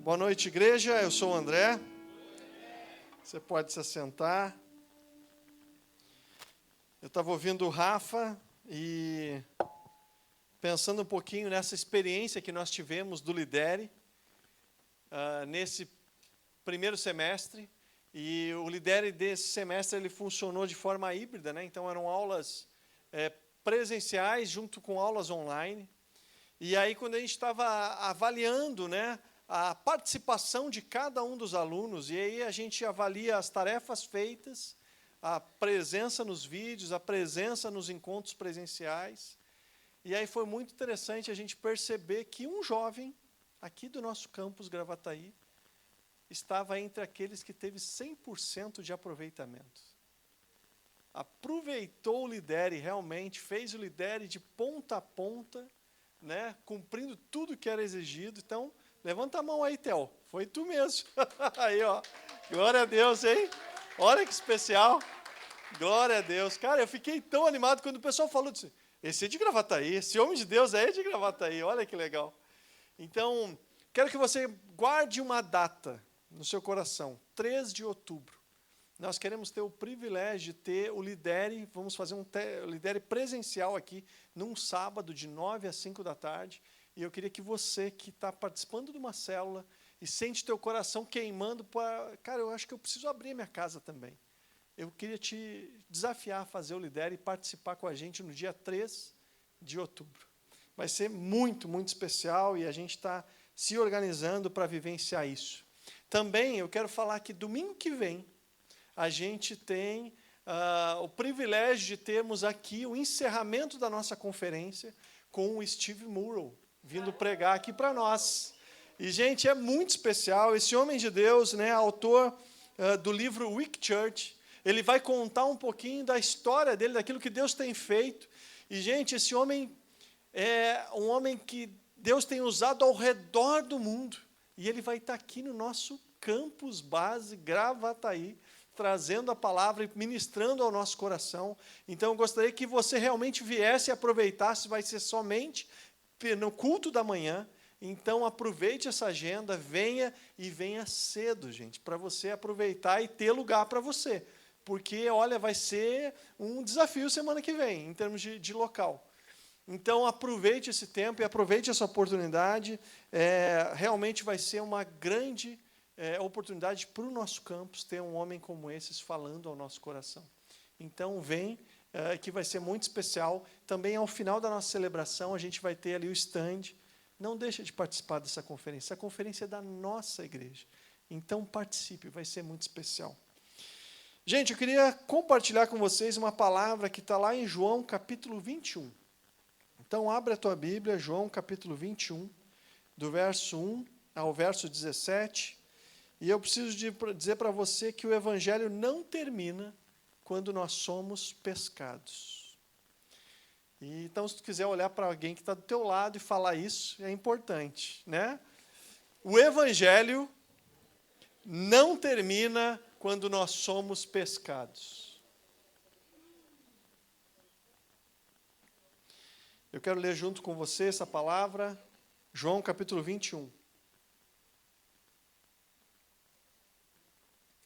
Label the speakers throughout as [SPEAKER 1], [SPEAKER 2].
[SPEAKER 1] Boa noite, igreja. Eu sou o André. Você pode se assentar. Eu estava ouvindo o Rafa e pensando um pouquinho nessa experiência que nós tivemos do Lidere nesse primeiro semestre. E o Lidere desse semestre ele funcionou de forma híbrida, né? Então eram aulas presenciais junto com aulas online. E aí quando a gente estava avaliando, né, a participação de cada um dos alunos, e aí a gente avalia as tarefas feitas, a presença nos vídeos, a presença nos encontros presenciais. E aí foi muito interessante a gente perceber que um jovem, aqui do nosso campus Gravataí, estava entre aqueles que teve 100% de aproveitamento. Aproveitou o Lidere realmente, fez o Lidere de ponta a ponta, né, cumprindo tudo que era exigido. Então, levanta a mão aí, Theo. Foi tu mesmo. Aí, ó. Glória a Deus, hein? Olha que especial. Glória a Deus. Cara, eu fiquei tão animado quando o pessoal falou disso. Esse é de Gravataí, esse homem de Deus é de Gravataí. Olha que legal. Então, quero que você guarde uma data no seu coração. 3 de outubro. Nós queremos ter o privilégio de ter o Lidere, vamos fazer um Lidere presencial aqui, num sábado, de 9 às 5 da tarde. E eu queria que você, que está participando de uma célula e sente teu coração queimando, cara, eu acho que eu preciso abrir a minha casa também. Eu queria te desafiar a fazer o Lidere e participar com a gente no dia 3 de outubro. Vai ser muito, muito especial e a gente está se organizando para vivenciar isso. Também eu quero falar que domingo que vem, a gente tem o privilégio de termos aqui o encerramento da nossa conferência com o Steve Murrow, vindo pregar aqui para nós. E, gente, é muito especial. Esse homem de Deus, né, autor do livro Weak Church, ele vai contar um pouquinho da história dele, daquilo que Deus tem feito. E, gente, esse homem é um homem que Deus tem usado ao redor do mundo. E ele vai estar aqui no nosso campus base, Gravataí, trazendo a palavra e ministrando ao nosso coração. Então, eu gostaria que você realmente viesse e aproveitasse, vai ser somente no culto da manhã. Então, aproveite essa agenda, venha e venha cedo, gente, para você aproveitar e ter lugar para você. Porque, olha, vai ser um desafio semana que vem, em termos de local. Então, aproveite esse tempo e aproveite essa oportunidade. Realmente vai ser uma grande oportunidade para o nosso campus ter um homem como esse falando ao nosso coração. Então, vem, que vai ser muito especial. Também, ao final da nossa celebração, a gente vai ter ali o stand. Não deixe de participar dessa conferência. Essa conferência é da nossa igreja. Então, participe, vai ser muito especial. Gente, eu queria compartilhar com vocês uma palavra que está lá em João, capítulo 21. Então, abre a tua Bíblia, João, capítulo 21, do verso 1 ao verso 17. E eu preciso dizer para você que o Evangelho não termina quando nós somos pescados. Então, se tu quiser olhar para alguém que está do teu lado e falar isso, é importante, né? O Evangelho não termina quando nós somos pescados. Eu quero ler junto com você essa palavra, João capítulo 21.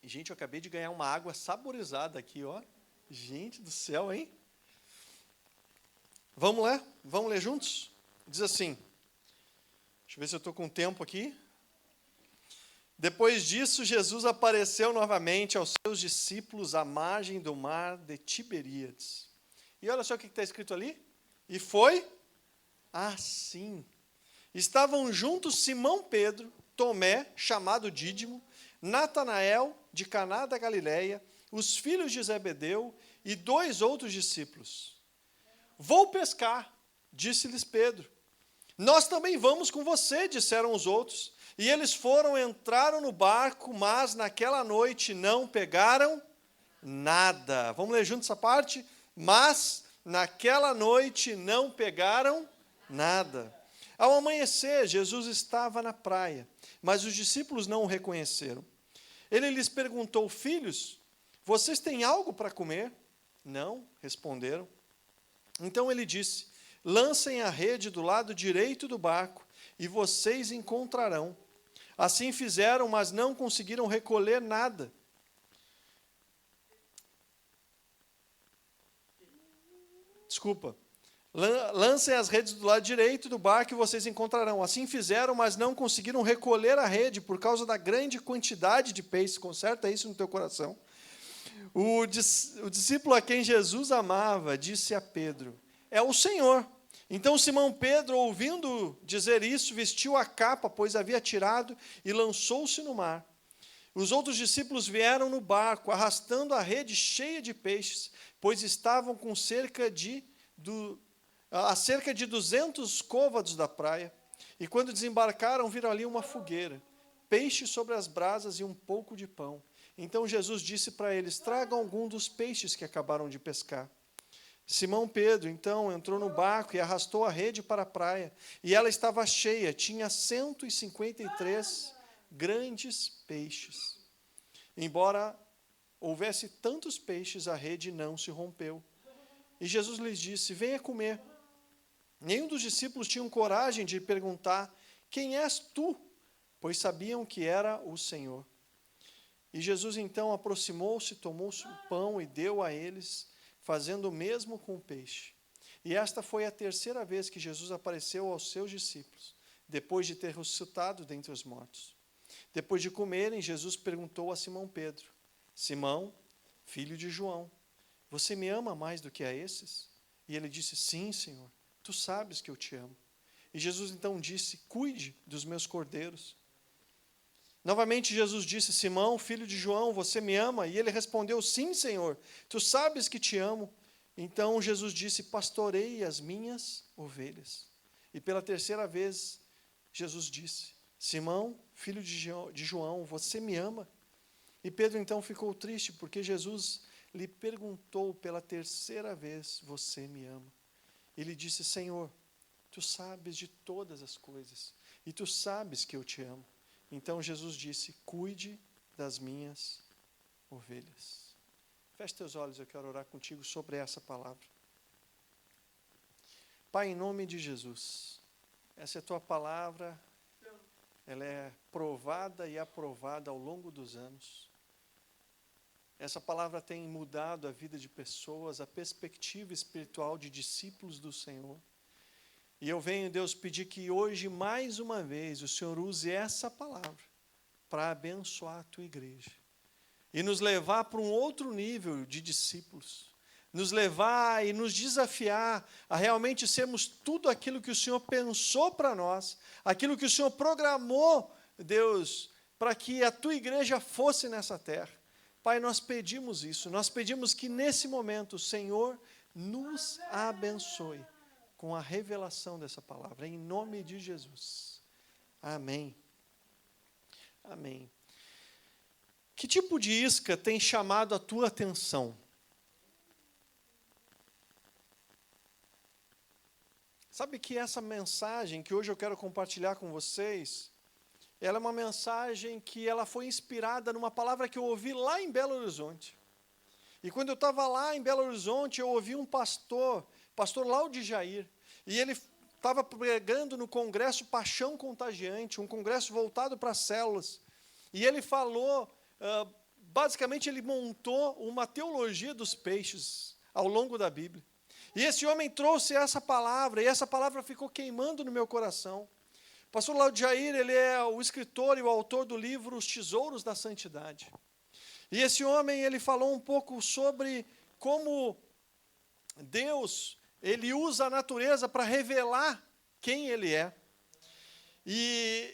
[SPEAKER 1] E, gente, eu acabei de ganhar uma água saborizada aqui, ó. Gente do céu, hein? Vamos lá? Vamos ler juntos? Diz assim. Deixa eu ver se eu estou com tempo aqui. Depois disso, Jesus apareceu novamente aos seus discípulos à margem do mar de Tiberíades. E olha só o que está escrito ali. E foi assim. Estavam juntos Simão Pedro, Tomé, chamado Dídimo, Natanael, de Caná da Galileia, os filhos de Zebedeu e 2 outros discípulos. Vou pescar, disse-lhes Pedro. Nós também vamos com você, disseram os outros. E eles entraram no barco, mas naquela noite não pegaram nada. Vamos ler junto essa parte? Mas naquela noite não pegaram nada. Ao amanhecer, Jesus estava na praia, mas os discípulos não o reconheceram. Ele lhes perguntou: filhos, vocês têm algo para comer? Não, responderam. Então ele disse: lancem a rede do lado direito do barco e vocês encontrarão. Assim fizeram, mas não conseguiram recolher nada. Desculpa. Lancem as redes do lado direito do barco e vocês encontrarão. Assim fizeram, mas não conseguiram recolher a rede por causa da grande quantidade de peixes. Conserta isso no teu coração. O discípulo a quem Jesus amava disse a Pedro: é o Senhor. Então Simão Pedro, ouvindo dizer isso, vestiu a capa, pois havia tirado, e lançou-se no mar. Os outros discípulos vieram no barco, arrastando a rede cheia de peixes, pois estavam a cerca de 200 côvados da praia. E quando desembarcaram, viram ali uma fogueira, peixe sobre as brasas e um pouco de pão. Então Jesus disse para eles: tragam algum dos peixes que acabaram de pescar. Simão Pedro, então, entrou no barco e arrastou a rede para a praia. E ela estava cheia, tinha 153 grandes peixes. Embora houvesse tantos peixes, a rede não se rompeu. E Jesus lhes disse: venha comer. Nenhum dos discípulos tinham coragem de perguntar: quem és tu? Pois sabiam que era o Senhor. E Jesus então aproximou-se, tomou-se o pão e deu a eles, fazendo o mesmo com o peixe. E esta foi a terceira vez que Jesus apareceu aos seus discípulos, depois de ter ressuscitado dentre os mortos. Depois de comerem, Jesus perguntou a Simão Pedro: Simão, filho de João, você me ama mais do que a esses? E ele disse: sim, Senhor, tu sabes que eu te amo. E Jesus então disse: cuide dos meus cordeiros. Novamente Jesus disse: Simão, filho de João, você me ama? E ele respondeu: sim, Senhor, tu sabes que te amo. Então Jesus disse: pastorei as minhas ovelhas. E pela terceira vez Jesus disse: Simão, filho de João, você me ama? E Pedro então ficou triste, porque Jesus lhe perguntou pela terceira vez: você me ama? Ele disse: Senhor, tu sabes de todas as coisas, e tu sabes que eu te amo. Então Jesus disse: cuide das minhas ovelhas. Feche teus olhos, eu quero orar contigo sobre essa palavra. Pai, em nome de Jesus, essa é a tua palavra, ela é provada e aprovada ao longo dos anos. Essa palavra tem mudado a vida de pessoas, a perspectiva espiritual de discípulos do Senhor. E eu venho, Deus, pedir que hoje, mais uma vez, o Senhor use essa palavra para abençoar a tua igreja. E nos levar para um outro nível de discípulos. Nos levar e nos desafiar a realmente sermos tudo aquilo que o Senhor pensou para nós, aquilo que o Senhor programou, Deus, para que a tua igreja fosse nessa terra. Pai, nós pedimos isso, nós pedimos que nesse momento o Senhor nos abençoe com a revelação dessa palavra, em nome de Jesus. Amém. Amém. Que tipo de isca tem chamado a tua atenção? Sabe que essa mensagem que hoje eu quero compartilhar com vocês, ela é uma mensagem que ela foi inspirada numa palavra que eu ouvi lá em Belo Horizonte. E quando eu estava lá em Belo Horizonte, eu ouvi um pastor Laudi Jair, e ele estava pregando no congresso Paixão Contagiante, um congresso voltado para as células. E ele falou, basicamente ele montou uma teologia dos peixes ao longo da Bíblia. E esse homem trouxe essa palavra, e essa palavra ficou queimando no meu coração. O pastor Laudi Jair, ele é o escritor e o autor do livro Os Tesouros da Santidade. E esse homem, ele falou um pouco sobre como Deus, ele usa a natureza para revelar quem ele é. E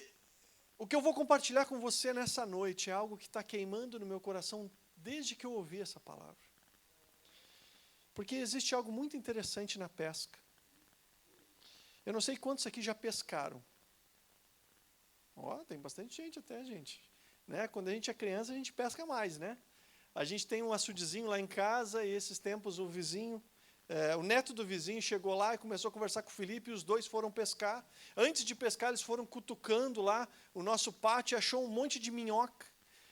[SPEAKER 1] o que eu vou compartilhar com você nessa noite é algo que está queimando no meu coração desde que eu ouvi essa palavra. Porque existe algo muito interessante na pesca. Eu não sei quantos aqui já pescaram. Tem bastante gente até, gente. Né? Quando a gente é criança, a gente pesca mais, né? A gente tem um açudezinho lá em casa, e esses tempos o vizinho, o neto do vizinho chegou lá e começou a conversar com o Felipe, e os dois foram pescar. Antes de pescar, eles foram cutucando lá o nosso pátio e achou um monte de minhoca.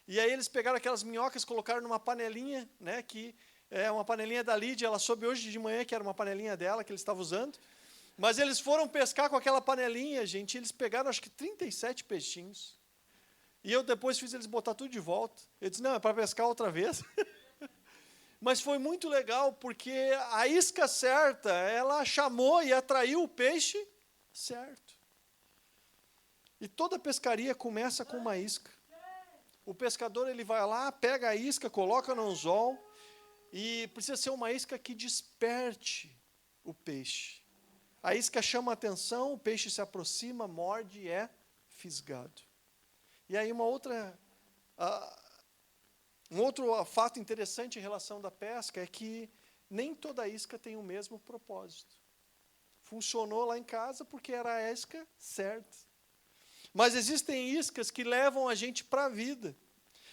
[SPEAKER 1] E aí eles pegaram aquelas minhocas, colocaram numa panelinha, né, que é uma panelinha da Lídia, ela soube hoje de manhã que era uma panelinha dela, que ele estava usando. Mas eles foram pescar com aquela panelinha, gente, e eles pegaram acho que 37 peixinhos. E eu depois fiz eles botar tudo de volta. Eu disse, não, é para pescar outra vez. Mas foi muito legal, porque a isca certa, ela chamou e atraiu o peixe certo. E toda pescaria começa com uma isca. O pescador, ele vai lá, pega a isca, coloca no anzol, e precisa ser uma isca que desperte o peixe. A isca chama a atenção, o peixe se aproxima, morde e é fisgado. E aí um outro fato interessante em relação da pesca é que nem toda isca tem o mesmo propósito. Funcionou lá em casa porque era a isca certa. Mas existem iscas que levam a gente para a vida.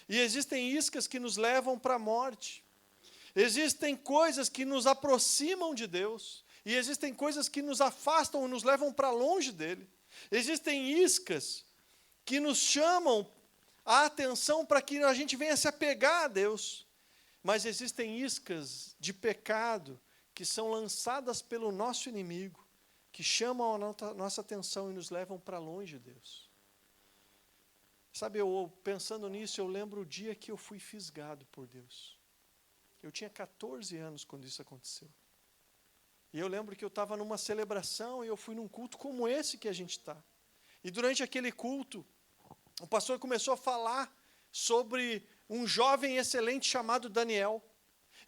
[SPEAKER 1] E existem iscas que nos levam para a morte. Existem coisas que nos aproximam de Deus. E existem coisas que nos afastam e nos levam para longe dele. Existem iscas que nos chamam a atenção para que a gente venha se apegar a Deus. Mas existem iscas de pecado que são lançadas pelo nosso inimigo, que chamam a nossa atenção e nos levam para longe de Deus. Sabe, pensando nisso, eu lembro o dia que eu fui fisgado por Deus. Eu tinha 14 anos quando isso aconteceu. E eu lembro que eu estava numa celebração e eu fui num culto como esse que a gente está. E durante aquele culto, o pastor começou a falar sobre um jovem excelente chamado Daniel.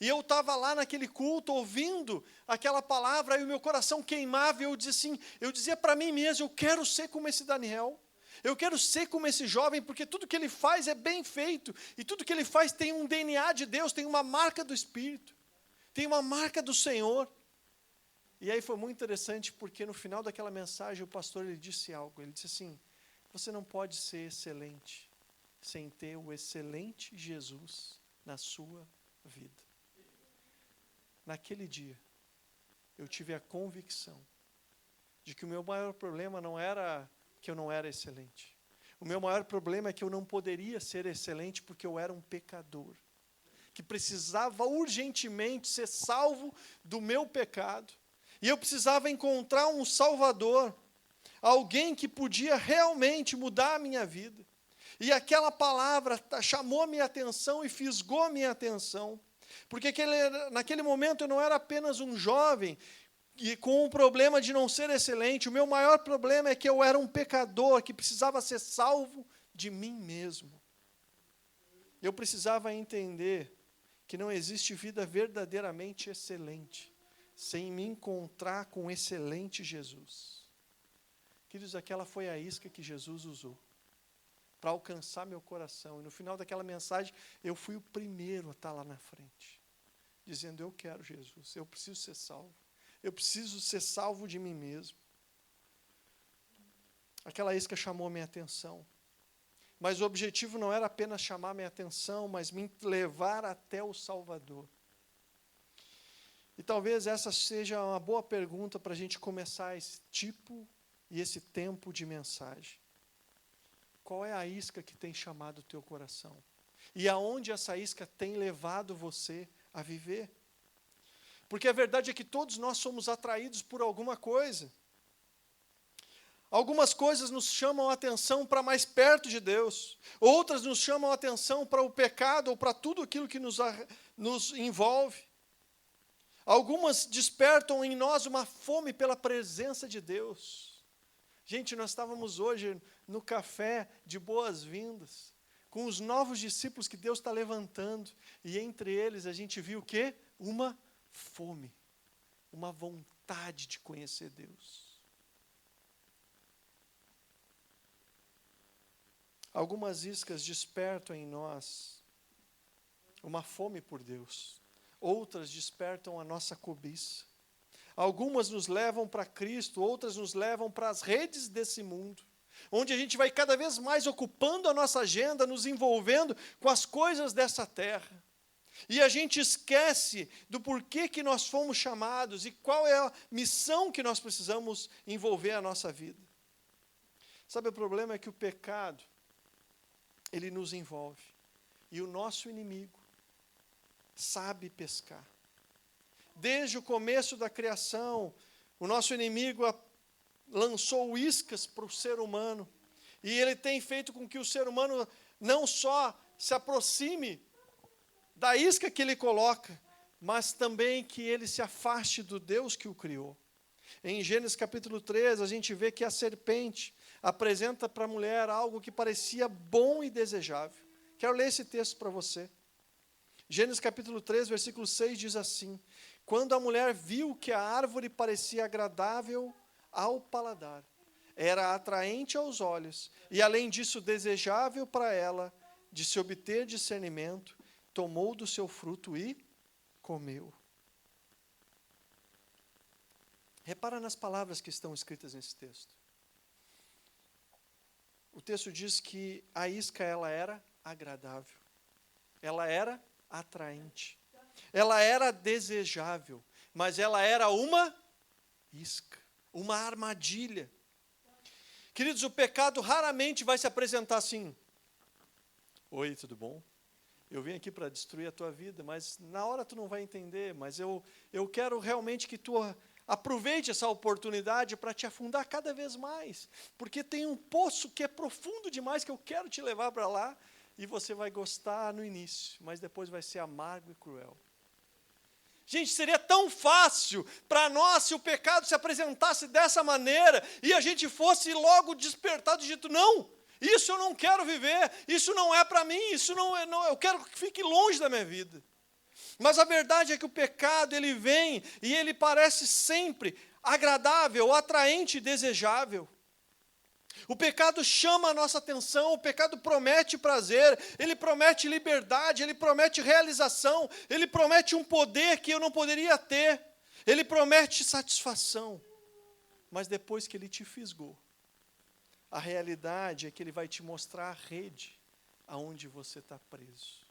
[SPEAKER 1] E eu estava lá naquele culto, ouvindo aquela palavra, e o meu coração queimava, e eu dizia para mim mesmo, eu quero ser como esse Daniel. Eu quero ser como esse jovem, porque tudo que ele faz é bem feito, e tudo que ele faz tem um DNA de Deus, tem uma marca do Espírito, tem uma marca do Senhor. E aí foi muito interessante, porque no final daquela mensagem, o pastor ele disse algo, ele disse assim, você não pode ser excelente sem ter o excelente Jesus na sua vida. Naquele dia, eu tive a convicção de que o meu maior problema não era que eu não era excelente. O meu maior problema é que eu não poderia ser excelente porque eu era um pecador, que precisava urgentemente ser salvo do meu pecado. E eu precisava encontrar um Salvador, alguém que podia realmente mudar a minha vida. E aquela palavra chamou a minha atenção e fisgou a minha atenção. Porque naquele momento eu não era apenas um jovem e com o problema de não ser excelente. O meu maior problema é que eu era um pecador que precisava ser salvo de mim mesmo. Eu precisava entender que não existe vida verdadeiramente excelente sem me encontrar com o excelente Jesus. Queridos, aquela foi a isca que Jesus usou para alcançar meu coração. E no final daquela mensagem, eu fui o primeiro a estar lá na frente, dizendo, eu quero Jesus, eu preciso ser salvo. Eu preciso ser salvo de mim mesmo. Aquela isca chamou a minha atenção. Mas o objetivo não era apenas chamar a minha atenção, mas me levar até o Salvador. E talvez essa seja uma boa pergunta para a gente começar esse tipo e esse tempo de mensagem. Qual é a isca que tem chamado o teu coração? E aonde essa isca tem levado você a viver? Porque a verdade é que todos nós somos atraídos por alguma coisa. Algumas coisas nos chamam a atenção para mais perto de Deus. Outras nos chamam a atenção para o pecado ou para tudo aquilo que nos envolve. Algumas despertam em nós uma fome pela presença de Deus. Gente, nós estávamos hoje no café de boas-vindas, com os novos discípulos que Deus está levantando. E entre eles a gente viu o quê? Uma fome, uma vontade de conhecer Deus. Algumas iscas despertam em nós uma fome por Deus. Outras despertam a nossa cobiça. Algumas nos levam para Cristo, outras nos levam para as redes desse mundo, onde a gente vai cada vez mais ocupando a nossa agenda, nos envolvendo com as coisas dessa terra. E a gente esquece do porquê que nós fomos chamados e qual é a missão que nós precisamos envolver a nossa vida. Sabe, o problema é que o pecado, ele nos envolve. E o nosso inimigo sabe pescar. Desde o começo da criação, o nosso inimigo lançou iscas para o ser humano. E ele tem feito com que o ser humano não só se aproxime da isca que ele coloca, mas também que ele se afaste do Deus que o criou. Em Gênesis capítulo 3, a gente vê que a serpente apresenta para a mulher algo que parecia bom e desejável. Quero ler esse texto para você. Gênesis capítulo 3, versículo 6 diz assim: quando a mulher viu que a árvore parecia agradável ao paladar, era atraente aos olhos, e além disso desejável para ela, de se obter discernimento, tomou do seu fruto e comeu. Repara nas palavras que estão escritas nesse texto. O texto diz que a isca ela era agradável, ela era atraente, ela era desejável, mas ela era uma isca, uma armadilha. Queridos, o pecado raramente vai se apresentar assim: oi, tudo bom? Eu vim aqui para destruir a tua vida, mas na hora tu não vai entender, mas eu quero realmente que tu aproveite essa oportunidade para te afundar cada vez mais, porque tem um poço que é profundo demais que eu quero te levar para lá, e você vai gostar no início, mas depois vai ser amargo e cruel. Gente, seria tão fácil para nós se o pecado se apresentasse dessa maneira e a gente fosse logo despertado e dito: não, isso eu não quero viver, isso não é para mim, isso não, eu quero que fique longe da minha vida. Mas a verdade é que o pecado, ele vem e ele parece sempre agradável, atraente e desejável. O pecado chama a nossa atenção, o pecado promete prazer, ele promete liberdade, ele promete realização, ele promete um poder que eu não poderia ter, ele promete satisfação. Mas depois que ele te fisgou, a realidade é que ele vai te mostrar a rede aonde você está preso.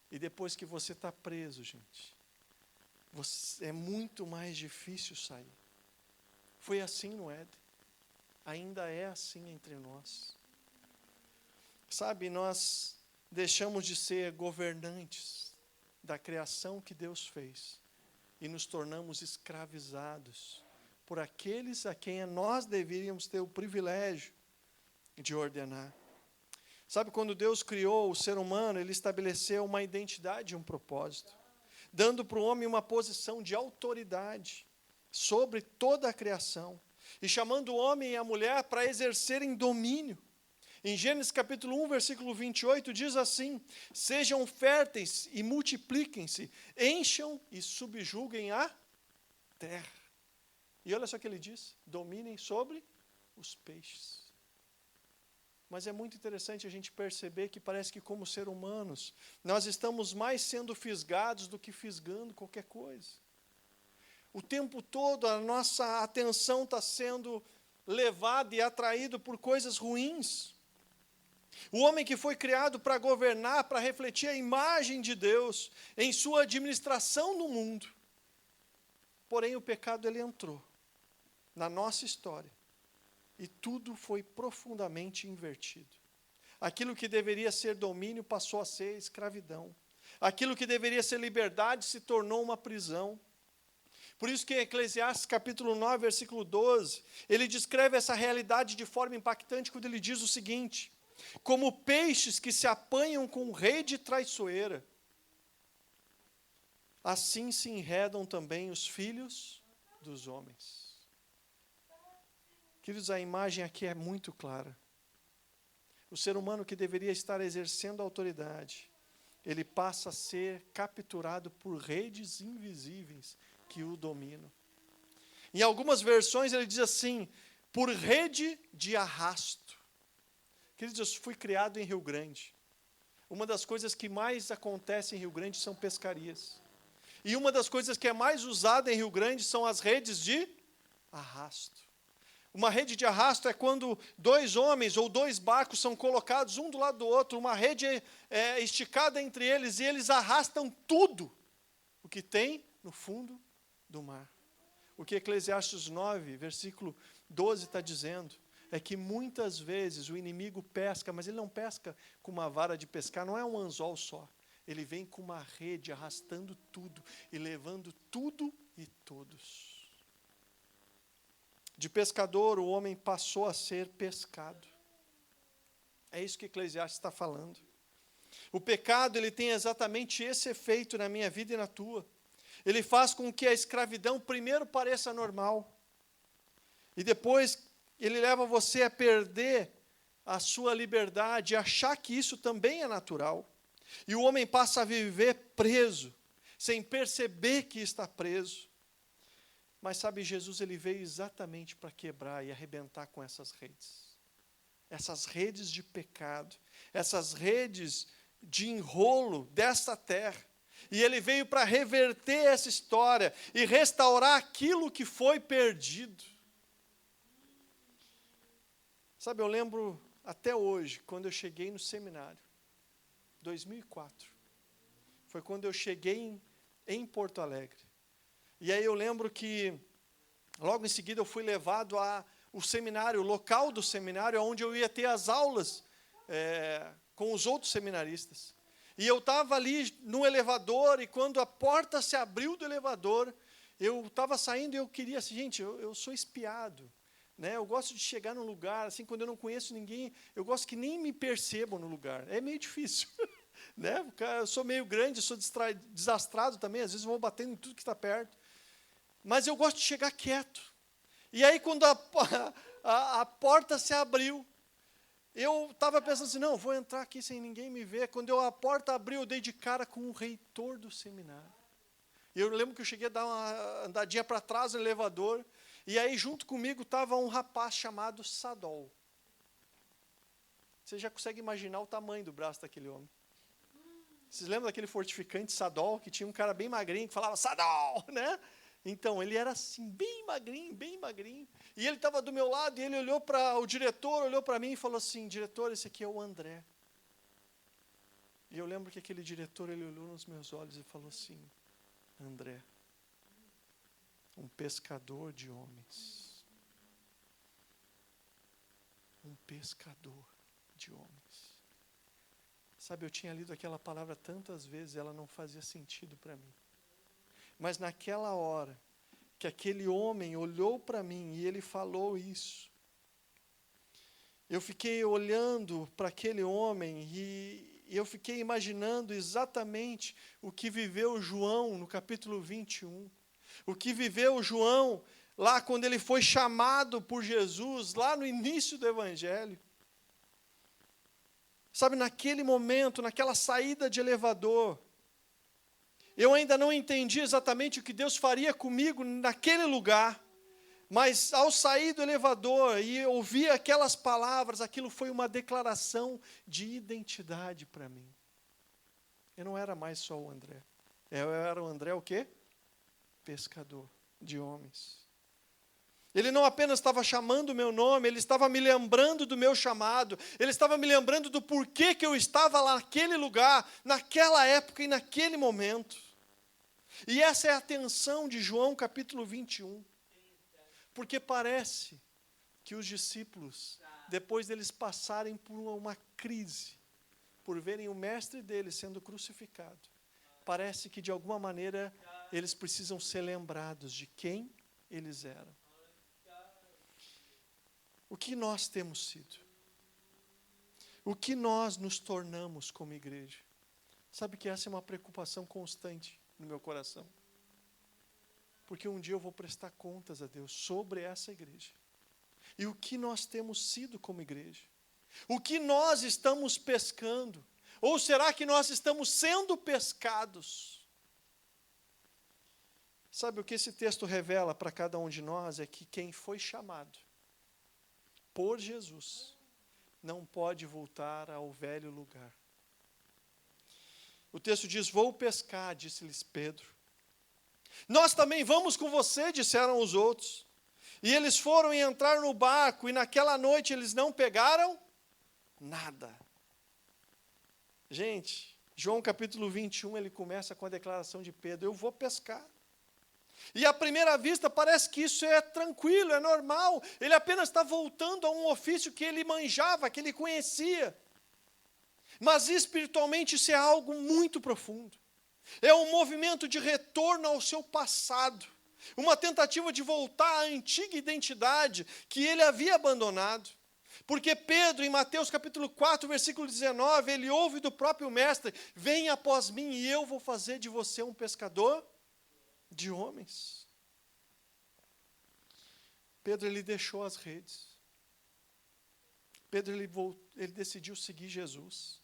[SPEAKER 1] E depois que você está preso, gente, é muito mais difícil sair. Foi assim no Éden. Ainda é assim entre nós. Sabe, nós deixamos de ser governantes da criação que Deus fez e nos tornamos escravizados por aqueles a quem nós deveríamos ter o privilégio de ordenar. Sabe, quando Deus criou o ser humano, Ele estabeleceu uma identidade e um propósito, dando para o homem uma posição de autoridade sobre toda a criação, e chamando o homem e a mulher para exercerem domínio. Em Gênesis capítulo 1, versículo 28, diz assim: sejam férteis e multipliquem-se, encham e subjuguem a terra. E olha só o que ele diz: dominem sobre os peixes. Mas é muito interessante a gente perceber que parece que, como seres humanos, nós estamos mais sendo fisgados do que fisgando qualquer coisa. O tempo todo a nossa atenção está sendo levada e atraída por coisas ruins. O homem que foi criado para governar, para refletir a imagem de Deus em sua administração no mundo. Porém, o pecado ele entrou na nossa história. E tudo foi profundamente invertido. Aquilo que deveria ser domínio passou a ser escravidão. Aquilo que deveria ser liberdade se tornou uma prisão. Por isso que em Eclesiastes capítulo 9, versículo 12, ele descreve essa realidade de forma impactante quando ele diz o seguinte: como peixes que se apanham com rede traiçoeira, assim se enredam também os filhos dos homens. Queridos, a imagem aqui é muito clara. O ser humano que deveria estar exercendo a autoridade, ele passa a ser capturado por redes invisíveis que o dominam. Em algumas versões ele diz assim: por rede de arrasto. Queridos, eu fui criado em Rio Grande. Uma das coisas que mais acontece em Rio Grande são pescarias. E uma das coisas que é mais usada em Rio Grande são as redes de arrasto. Uma rede de arrasto é quando dois homens ou dois barcos são colocados um do lado do outro, uma rede é esticada entre eles, e eles arrastam tudo o que tem no fundo do mar. O que Eclesiastes 9, versículo 12 está dizendo, é que muitas vezes o inimigo pesca, mas ele não pesca com uma vara de pescar, não é um anzol só. Ele vem com uma rede arrastando tudo e levando tudo e todos. De pescador, o homem passou a ser pescado. É isso que Eclesiastes está falando. O pecado, ele tem exatamente esse efeito na minha vida e na tua. Ele faz com que a escravidão primeiro pareça normal. E depois ele leva você a perder a sua liberdade, achar que isso também é natural. E o homem passa a viver preso, sem perceber que está preso. Mas sabe, Jesus, ele veio exatamente para quebrar e arrebentar com essas redes. Essas redes de pecado, essas redes de enrolo desta terra. E ele veio para reverter essa história e restaurar aquilo que foi perdido. Sabe, eu lembro até hoje, quando eu cheguei no seminário, 2004. Foi quando eu cheguei em Porto Alegre. E aí eu lembro que, logo em seguida, eu fui levado ao seminário, o local do seminário, onde eu ia ter as aulas com os outros seminaristas. E eu estava ali no elevador, e quando a porta se abriu do elevador, eu estava saindo e eu queria, assim, gente, eu sou espiado. Né? Eu gosto de chegar num lugar, assim, quando eu não conheço ninguém, eu gosto que nem me percebam no lugar. É meio difícil. Né? Eu sou meio grande, sou desastrado também, às vezes vou batendo em tudo que está perto. Mas eu gosto de chegar quieto. E aí, quando a porta se abriu, eu estava pensando assim, não, vou entrar aqui sem ninguém me ver. Quando a porta abriu, eu dei de cara com o reitor do seminário. E eu lembro que eu cheguei a dar uma andadinha para trás no elevador, e aí junto comigo estava um rapaz chamado Sadol. Você já consegue imaginar o tamanho do braço daquele homem. Vocês lembram daquele fortificante Sadol, que tinha um cara bem magrinho, que falava Sadol, né? Então, ele era assim, bem magrinho, bem magrinho. E ele estava do meu lado, e ele olhou para o diretor, olhou para mim e falou assim, diretor, esse aqui é o André. E eu lembro que aquele diretor, ele olhou nos meus olhos e falou assim, André, um pescador de homens. Um pescador de homens. Sabe, eu tinha lido aquela palavra tantas vezes, ela não fazia sentido para mim. Mas naquela hora, que aquele homem olhou para mim e ele falou isso, eu fiquei olhando para aquele homem e eu fiquei imaginando exatamente o que viveu João no capítulo 21. O que viveu João lá quando ele foi chamado por Jesus, lá no início do Evangelho. Sabe, naquele momento, naquela saída de elevador, eu ainda não entendi exatamente o que Deus faria comigo naquele lugar, mas ao sair do elevador e ouvir aquelas palavras, aquilo foi uma declaração de identidade para mim. Eu não era mais só o André. Eu era o André o quê? Pescador de homens. Ele não apenas estava chamando o meu nome, ele estava me lembrando do meu chamado, ele estava me lembrando do porquê que eu estava lá naquele lugar, naquela época e naquele momento. E essa é a atenção de João capítulo 21. Porque parece que os discípulos, depois deles passarem por uma crise, por verem o mestre deles sendo crucificado, parece que de alguma maneira eles precisam ser lembrados de quem eles eram. O que nós temos sido? O que nós nos tornamos como igreja? Sabe que essa é uma preocupação constante no meu coração. Porque um dia eu vou prestar contas a Deus sobre essa igreja. E o que nós temos sido como igreja? O que nós estamos pescando? Ou será que nós estamos sendo pescados? Sabe o que esse texto revela para cada um de nós? É que quem foi chamado por Jesus não pode voltar ao velho lugar. O texto diz, vou pescar, disse-lhes Pedro. Nós também vamos com você, disseram os outros. E eles foram e entraram no barco, e naquela noite eles não pegaram nada. Gente, João capítulo 21, ele começa com a declaração de Pedro, eu vou pescar. E à primeira vista parece que isso é tranquilo, é normal. Ele apenas está voltando a um ofício que ele manjava, que ele conhecia. Mas espiritualmente isso é algo muito profundo. É um movimento de retorno ao seu passado. Uma tentativa de voltar à antiga identidade que ele havia abandonado. Porque Pedro, em Mateus capítulo 4, versículo 19, ele ouve do próprio mestre: venha após mim e eu vou fazer de você um pescador de homens. Pedro, ele deixou as redes. Pedro, ele decidiu seguir Jesus.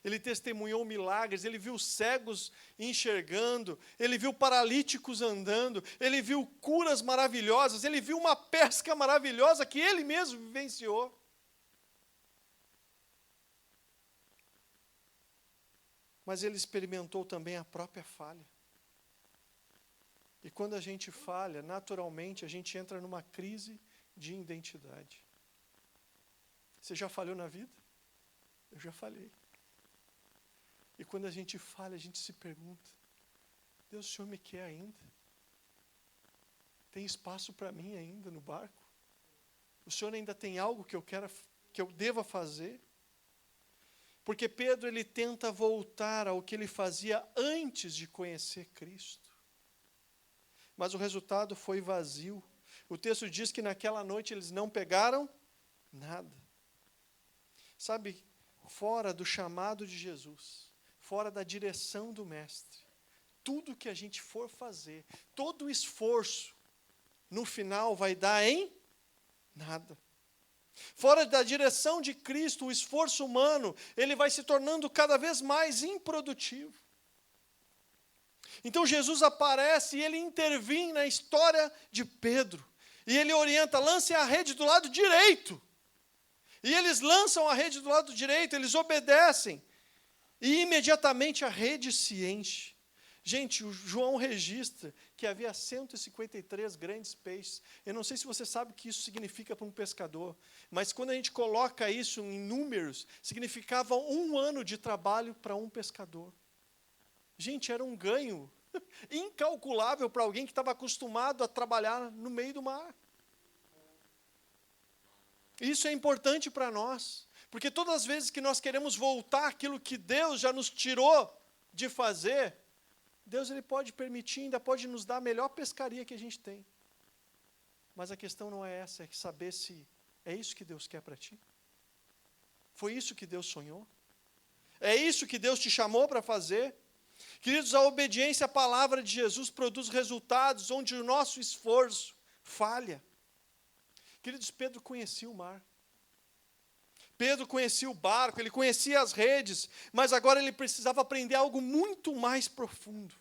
[SPEAKER 1] Ele testemunhou milagres, ele viu cegos enxergando, ele viu paralíticos andando, ele viu curas maravilhosas, ele viu uma pesca maravilhosa que ele mesmo vivenciou. Mas ele experimentou também a própria falha. E quando a gente falha, naturalmente, a gente entra numa crise de identidade. Você já falhou na vida? Eu já falhei. E quando a gente falha, a gente se pergunta: Deus, o Senhor me quer ainda? Tem espaço para mim ainda no barco? O Senhor ainda tem algo que eu deva fazer? Porque Pedro, ele tenta voltar ao que ele fazia antes de conhecer Cristo. Mas o resultado foi vazio. O texto diz que naquela noite eles não pegaram nada. Sabe, fora do chamado de Jesus, fora da direção do Mestre, tudo que a gente for fazer, todo o esforço, no final vai dar em nada. Fora da direção de Cristo, o esforço humano, ele vai se tornando cada vez mais improdutivo. Então Jesus aparece e ele intervém na história de Pedro. E ele orienta: lancem a rede do lado direito. E eles lançam a rede do lado direito, eles obedecem. E imediatamente a rede se enche. Gente, o João registra que havia 153 grandes peixes. Eu não sei se você sabe o que isso significa para um pescador, mas quando a gente coloca isso em números, significava 1 ano de trabalho para um pescador. Gente, era um ganho incalculável para alguém que estava acostumado a trabalhar no meio do mar. Isso é importante para nós, porque todas as vezes que nós queremos voltar àquilo que Deus já nos tirou de fazer, Deus, ele pode permitir, ainda pode nos dar a melhor pescaria que a gente tem. Mas a questão não é essa, é saber se é isso que Deus quer para ti. Foi isso que Deus sonhou? É isso que Deus te chamou para fazer? Queridos, a obediência à palavra de Jesus produz resultados onde o nosso esforço falha. Queridos, Pedro conhecia o mar. Pedro conhecia o barco, ele conhecia as redes, mas agora ele precisava aprender algo muito mais profundo.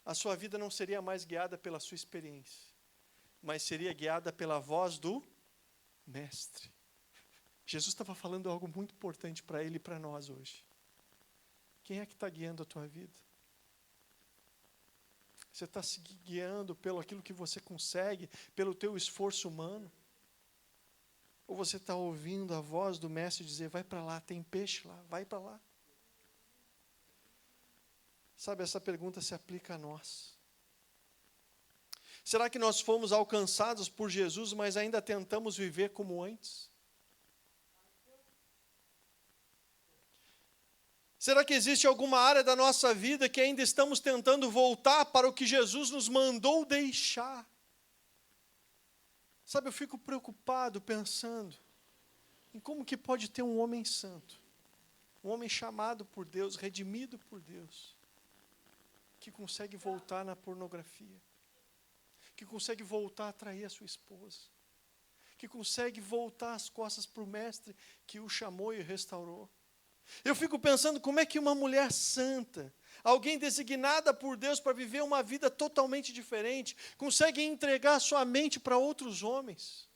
[SPEAKER 1] A sua vida não seria mais guiada pela sua experiência, mas seria guiada pela voz do Mestre. Jesus estava falando algo muito importante para ele e para nós hoje. Quem é que está guiando a tua vida? Você está se guiando pelo aquilo que você consegue, pelo teu esforço humano? Ou você está ouvindo a voz do Mestre dizer: vai para lá, tem peixe lá, vai para lá? Sabe, essa pergunta se aplica a nós. Será que nós fomos alcançados por Jesus, mas ainda tentamos viver como antes? Será que existe alguma área da nossa vida que ainda estamos tentando voltar para o que Jesus nos mandou deixar? Sabe, eu fico preocupado pensando em como que pode ter um homem santo, um homem chamado por Deus, redimido por Deus, que consegue voltar na pornografia, que consegue voltar a trair a sua esposa, que consegue voltar as costas para o Mestre que o chamou e o restaurou. Eu fico pensando como é que uma mulher santa, alguém designada por Deus para viver uma vida totalmente diferente, consegue entregar sua mente para outros homens,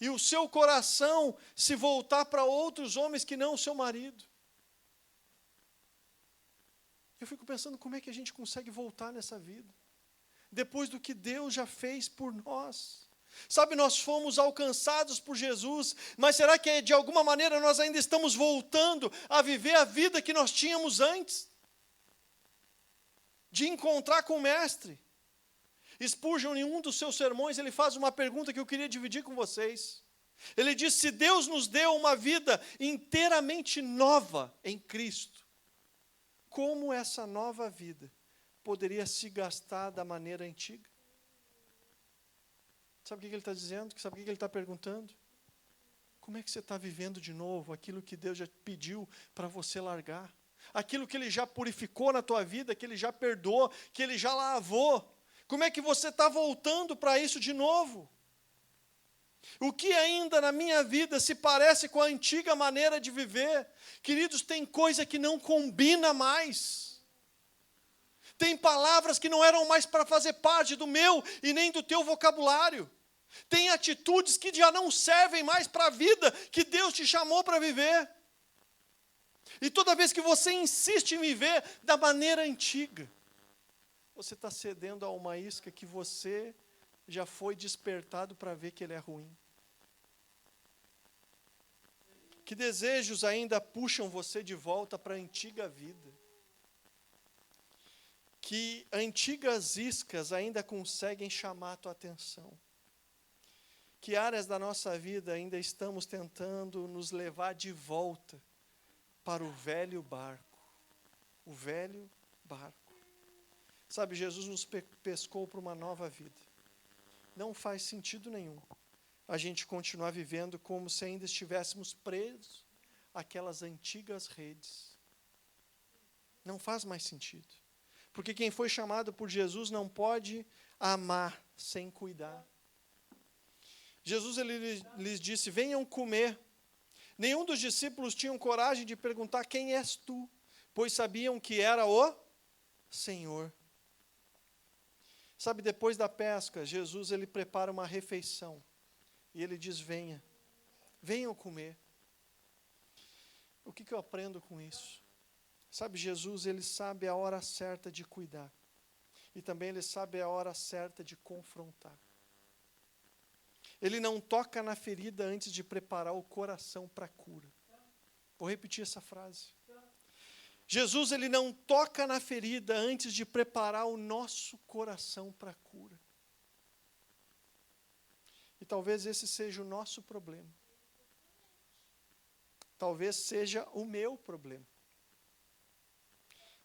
[SPEAKER 1] e o seu coração se voltar para outros homens que não o seu marido. Eu fico pensando como é que a gente consegue voltar nessa vida, depois do que Deus já fez por nós. Sabe, nós fomos alcançados por Jesus, mas será que de alguma maneira nós ainda estamos voltando a viver a vida que nós tínhamos antes? De encontrar com o Mestre. Spurgeon, em um dos seus sermões, ele faz uma pergunta que eu queria dividir com vocês. Ele diz: se Deus nos deu uma vida inteiramente nova em Cristo, como essa nova vida poderia se gastar da maneira antiga? Sabe o que ele está dizendo? Sabe o que ele está perguntando? Como é que você está vivendo de novo aquilo que Deus já pediu para você largar? Aquilo que Ele já purificou na tua vida, que Ele já perdoou, que Ele já lavou. Como é que você está voltando para isso de novo? O que ainda na minha vida se parece com a antiga maneira de viver? Queridos, tem coisa que não combina mais. Tem palavras que não eram mais para fazer parte do meu e nem do teu vocabulário. Tem atitudes que já não servem mais para a vida que Deus te chamou para viver. E toda vez que você insiste em viver da maneira antiga, você está cedendo a uma isca que você já foi despertado para ver que ele é ruim. Que desejos ainda puxam você de volta para a antiga vida? Que antigas iscas ainda conseguem chamar a tua atenção? Que áreas da nossa vida ainda estamos tentando nos levar de volta para o velho barco? O velho barco. Sabe, Jesus nos pescou para uma nova vida. Não faz sentido nenhum a gente continuar vivendo como se ainda estivéssemos presos àquelas antigas redes. Não faz mais sentido. Porque quem foi chamado por Jesus não pode amar sem cuidar. Jesus ele lhes disse: venham comer. Nenhum dos discípulos tinham coragem de perguntar: quem és tu? Pois sabiam que era o Senhor. Sabe, depois da pesca, Jesus ele prepara uma refeição. E ele diz: venham comer. O que eu aprendo com isso? Sabe, Jesus ele sabe a hora certa de cuidar. E também ele sabe a hora certa de confrontar. Ele não toca na ferida antes de preparar o coração para a cura. Vou repetir essa frase. Jesus ele não toca na ferida antes de preparar o nosso coração para a cura. E talvez esse seja o nosso problema. Talvez seja o meu problema.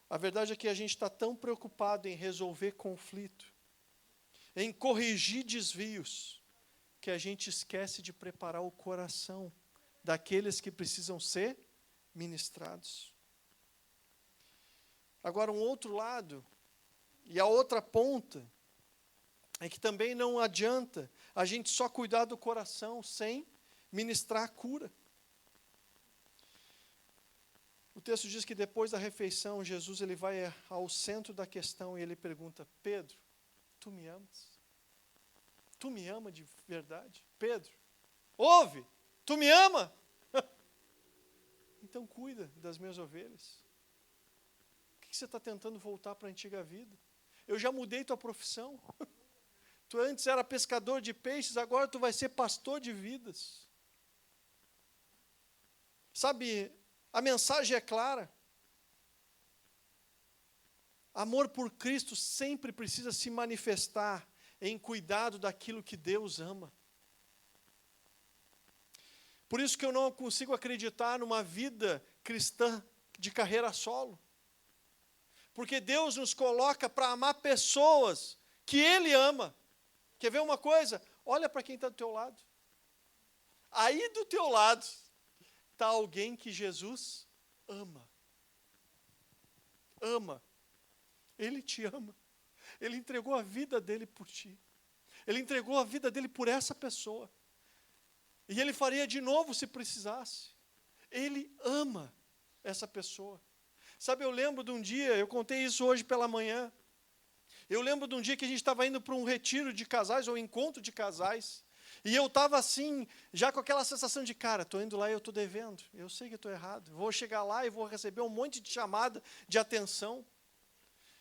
[SPEAKER 1] A verdade é que a gente está tão preocupado em resolver conflito, em corrigir desvios, que a gente esquece de preparar o coração daqueles que precisam ser ministrados. Agora, um outro lado, e a outra ponta, é que também não adianta a gente só cuidar do coração sem ministrar a cura. O texto diz que depois da refeição, Jesus ele vai ao centro da questão e ele pergunta: Pedro, tu me amas? Tu me ama de verdade? Pedro, ouve, tu me ama? Então cuida das minhas ovelhas. Por que você está tentando voltar para a antiga vida? Eu já mudei tua profissão. Tu antes era pescador de peixes, agora tu vai ser pastor de vidas. Sabe, a mensagem é clara. Amor por Cristo sempre precisa se manifestar em cuidado daquilo que Deus ama. Por isso que eu não consigo acreditar numa vida cristã de carreira solo. Porque Deus nos coloca para amar pessoas que Ele ama. Quer ver uma coisa? Olha para quem está do teu lado. Aí do teu lado está alguém que Jesus ama. Ama. Ele te ama. Ele entregou a vida dele por ti. Ele entregou a vida dele por essa pessoa. E ele faria de novo se precisasse. Ele ama essa pessoa. Sabe, eu lembro de um dia, eu contei isso hoje pela manhã. Eu lembro de um dia que a gente estava indo para um retiro de casais, ou encontro de casais. E eu estava assim, já com aquela sensação de, cara, estou indo lá e eu estou devendo. Eu sei que estou errado. Vou chegar lá e vou receber um monte de chamada de atenção.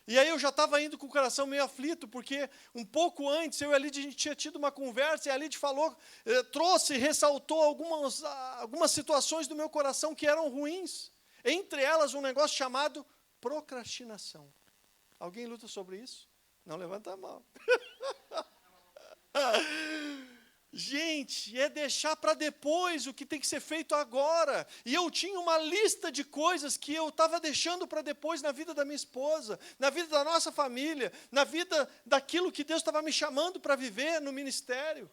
[SPEAKER 1] E aí eu já estava indo com o coração meio aflito, porque um pouco antes eu e a Lídia, a gente tinha tido uma conversa, e a Lídia falou, ressaltou algumas situações do meu coração que eram ruins. Entre elas um negócio chamado procrastinação. Alguém luta sobre isso? Não levanta a mão. Gente, é deixar para depois o que tem que ser feito agora. E eu tinha uma lista de coisas que eu estava deixando para depois na vida da minha esposa, na vida da nossa família, na vida daquilo que Deus estava me chamando para viver no ministério.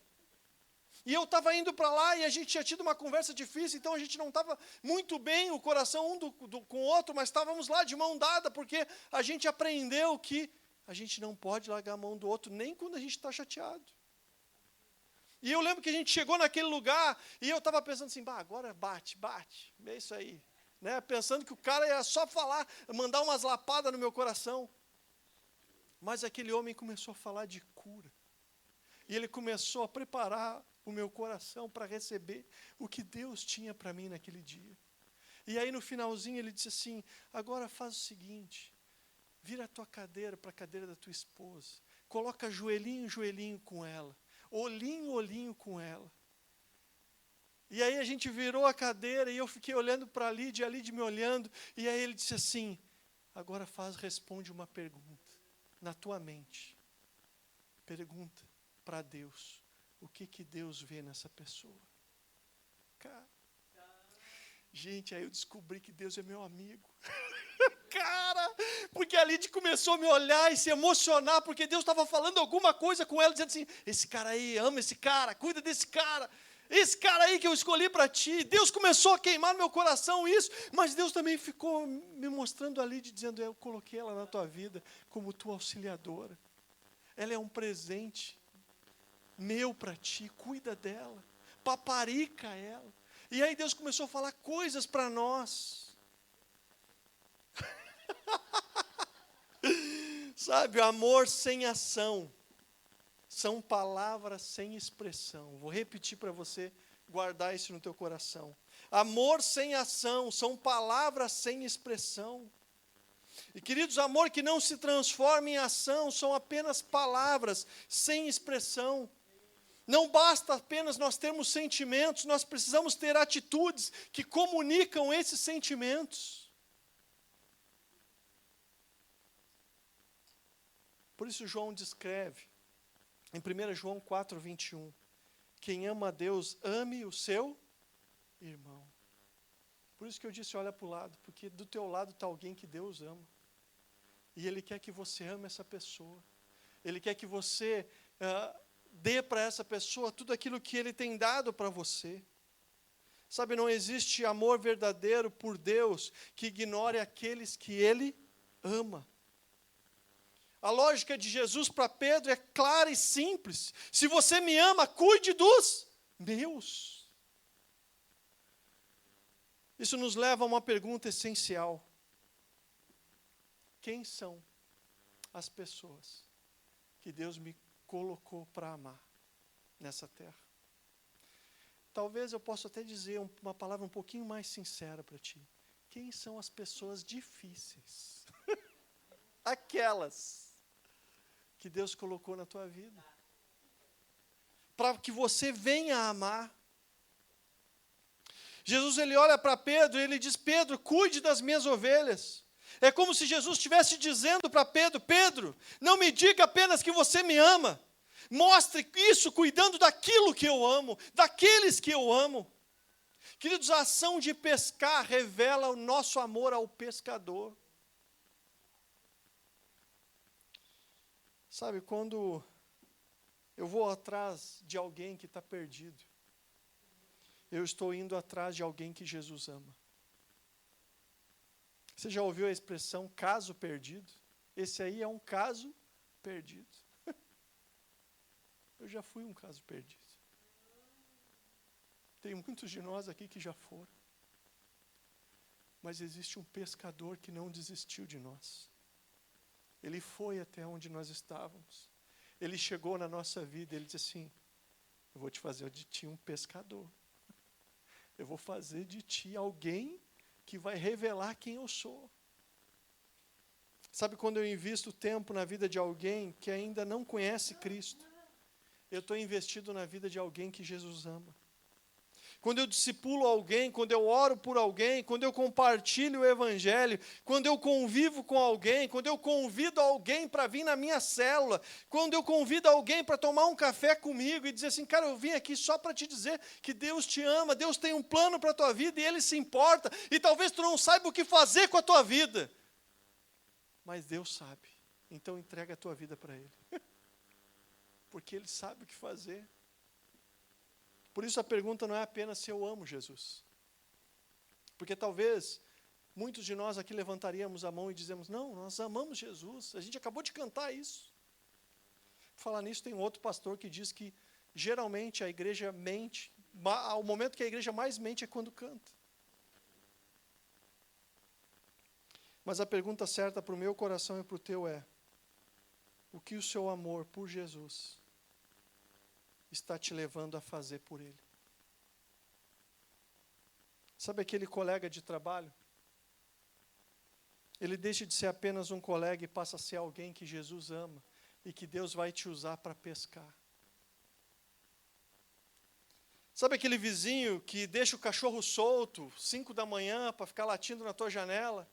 [SPEAKER 1] E eu estava indo para lá e a gente tinha tido uma conversa difícil, então a gente não estava muito bem, o coração um com o outro, mas estávamos lá de mão dada, porque a gente aprendeu que a gente não pode largar a mão do outro, nem quando a gente está chateado. E eu lembro que a gente chegou naquele lugar e eu estava pensando assim, agora bate, é isso aí. Né? Pensando que o cara ia só falar, mandar umas lapadas no meu coração. Mas aquele homem começou a falar de cura. E ele começou a preparar o meu coração para receber o que Deus tinha para mim naquele dia. E aí no finalzinho ele disse assim, agora faz o seguinte, vira a tua cadeira para a cadeira da tua esposa, coloca joelhinho, joelhinho com ela, olhinho, olhinho com ela. E aí a gente virou a cadeira e eu fiquei olhando para a Lídia me olhando, e aí ele disse assim, agora responde uma pergunta, na tua mente, pergunta para Deus, o que Deus vê nessa pessoa? Cara, gente, aí eu descobri que Deus é meu amigo. Cara, porque a Lídia começou a me olhar e se emocionar, porque Deus estava falando alguma coisa com ela, dizendo assim, esse cara aí, ama esse cara, cuida desse cara, esse cara aí que eu escolhi para ti. Deus começou a queimar no meu coração isso, mas Deus também ficou me mostrando a Lídia, dizendo, eu coloquei ela na tua vida como tua auxiliadora. Ela é um presente meu para ti, cuida dela, paparica ela. E aí Deus começou a falar coisas para nós. Sabe, o amor sem ação são palavras sem expressão. Vou repetir para você guardar isso no teu coração. Amor sem ação são palavras sem expressão. E queridos, amor que não se transforma em ação são apenas palavras sem expressão. Não basta apenas nós termos sentimentos, nós precisamos ter atitudes que comunicam esses sentimentos. Por isso João descreve, em 1 João 4:21, quem ama a Deus, ame o seu irmão. Por isso que eu disse, olha para o lado, porque do teu lado está alguém que Deus ama. E Ele quer que você ame essa pessoa. Ele quer que você dê para essa pessoa tudo aquilo que Ele tem dado para você. Sabe, não existe amor verdadeiro por Deus que ignore aqueles que Ele ama. A lógica de Jesus para Pedro é clara e simples. Se você me ama, cuide dos meus. Isso nos leva a uma pergunta essencial. Quem são as pessoas que Deus me colocou para amar nessa terra? Talvez eu possa até dizer uma palavra um pouquinho mais sincera para ti. Quem são as pessoas difíceis? Aquelas que Deus colocou na tua vida. Para que você venha a amar. Jesus, ele olha para Pedro e ele diz, Pedro, cuide das minhas ovelhas. É como se Jesus estivesse dizendo para Pedro, Pedro, não me diga apenas que você me ama. Mostre isso cuidando daquilo que eu amo, daqueles que eu amo. Queridos, a ação de pescar revela o nosso amor ao pescador. Sabe, quando eu vou atrás de alguém que está perdido, eu estou indo atrás de alguém que Jesus ama. Você já ouviu a expressão caso perdido? Esse aí é um caso perdido. Eu já fui um caso perdido. Tem muitos de nós aqui que já foram. Mas existe um pescador que não desistiu de nós. Ele foi até onde nós estávamos. Ele chegou na nossa vida, ele disse assim, eu vou te fazer de ti um pescador. Eu vou fazer de ti alguém que vai revelar quem eu sou. Sabe, quando eu invisto tempo na vida de alguém que ainda não conhece Cristo, eu estou investido na vida de alguém que Jesus ama. Quando eu discipulo alguém, quando eu oro por alguém, quando eu compartilho o Evangelho, quando eu convivo com alguém, quando eu convido alguém para vir na minha célula, quando eu convido alguém para tomar um café comigo e dizer assim, cara, eu vim aqui só para te dizer que Deus te ama, Deus tem um plano para a tua vida e Ele se importa, e talvez tu não saiba o que fazer com a tua vida, mas Deus sabe, então entrega a tua vida para Ele, porque Ele sabe o que fazer. Por isso a pergunta não é apenas se eu amo Jesus. Porque talvez muitos de nós aqui levantaríamos a mão e dizemos, não, nós amamos Jesus, a gente acabou de cantar isso. Por falar nisso, tem um outro pastor que diz que geralmente a igreja mente, o momento que a igreja mais mente é quando canta. Mas a pergunta certa para o meu coração e para o teu é, o que o seu amor por Jesus está te levando a fazer por Ele? Sabe aquele colega de trabalho? Ele deixa de ser apenas um colega e passa a ser alguém que Jesus ama e que Deus vai te usar para pescar. Sabe aquele vizinho que deixa o cachorro solto, 5 da manhã, para ficar latindo na tua janela?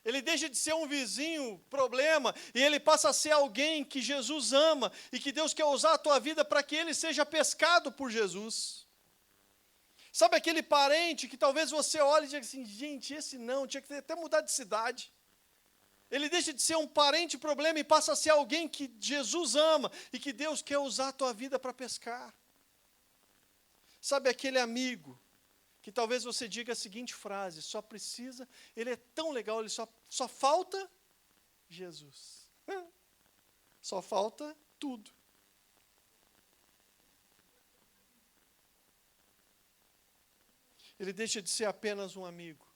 [SPEAKER 1] Ele deixa de ser um vizinho problema e ele passa a ser alguém que Jesus ama e que Deus quer usar a tua vida para que ele seja pescado por Jesus. Sabe aquele parente que talvez você olhe e diga assim, gente, esse não, tinha que até mudar de cidade. Ele deixa de ser um parente problema e passa a ser alguém que Jesus ama e que Deus quer usar a tua vida para pescar. Sabe aquele amigo que talvez você diga a seguinte frase, só precisa, ele é tão legal, ele só falta Jesus. Só falta tudo. Ele deixa de ser apenas um amigo.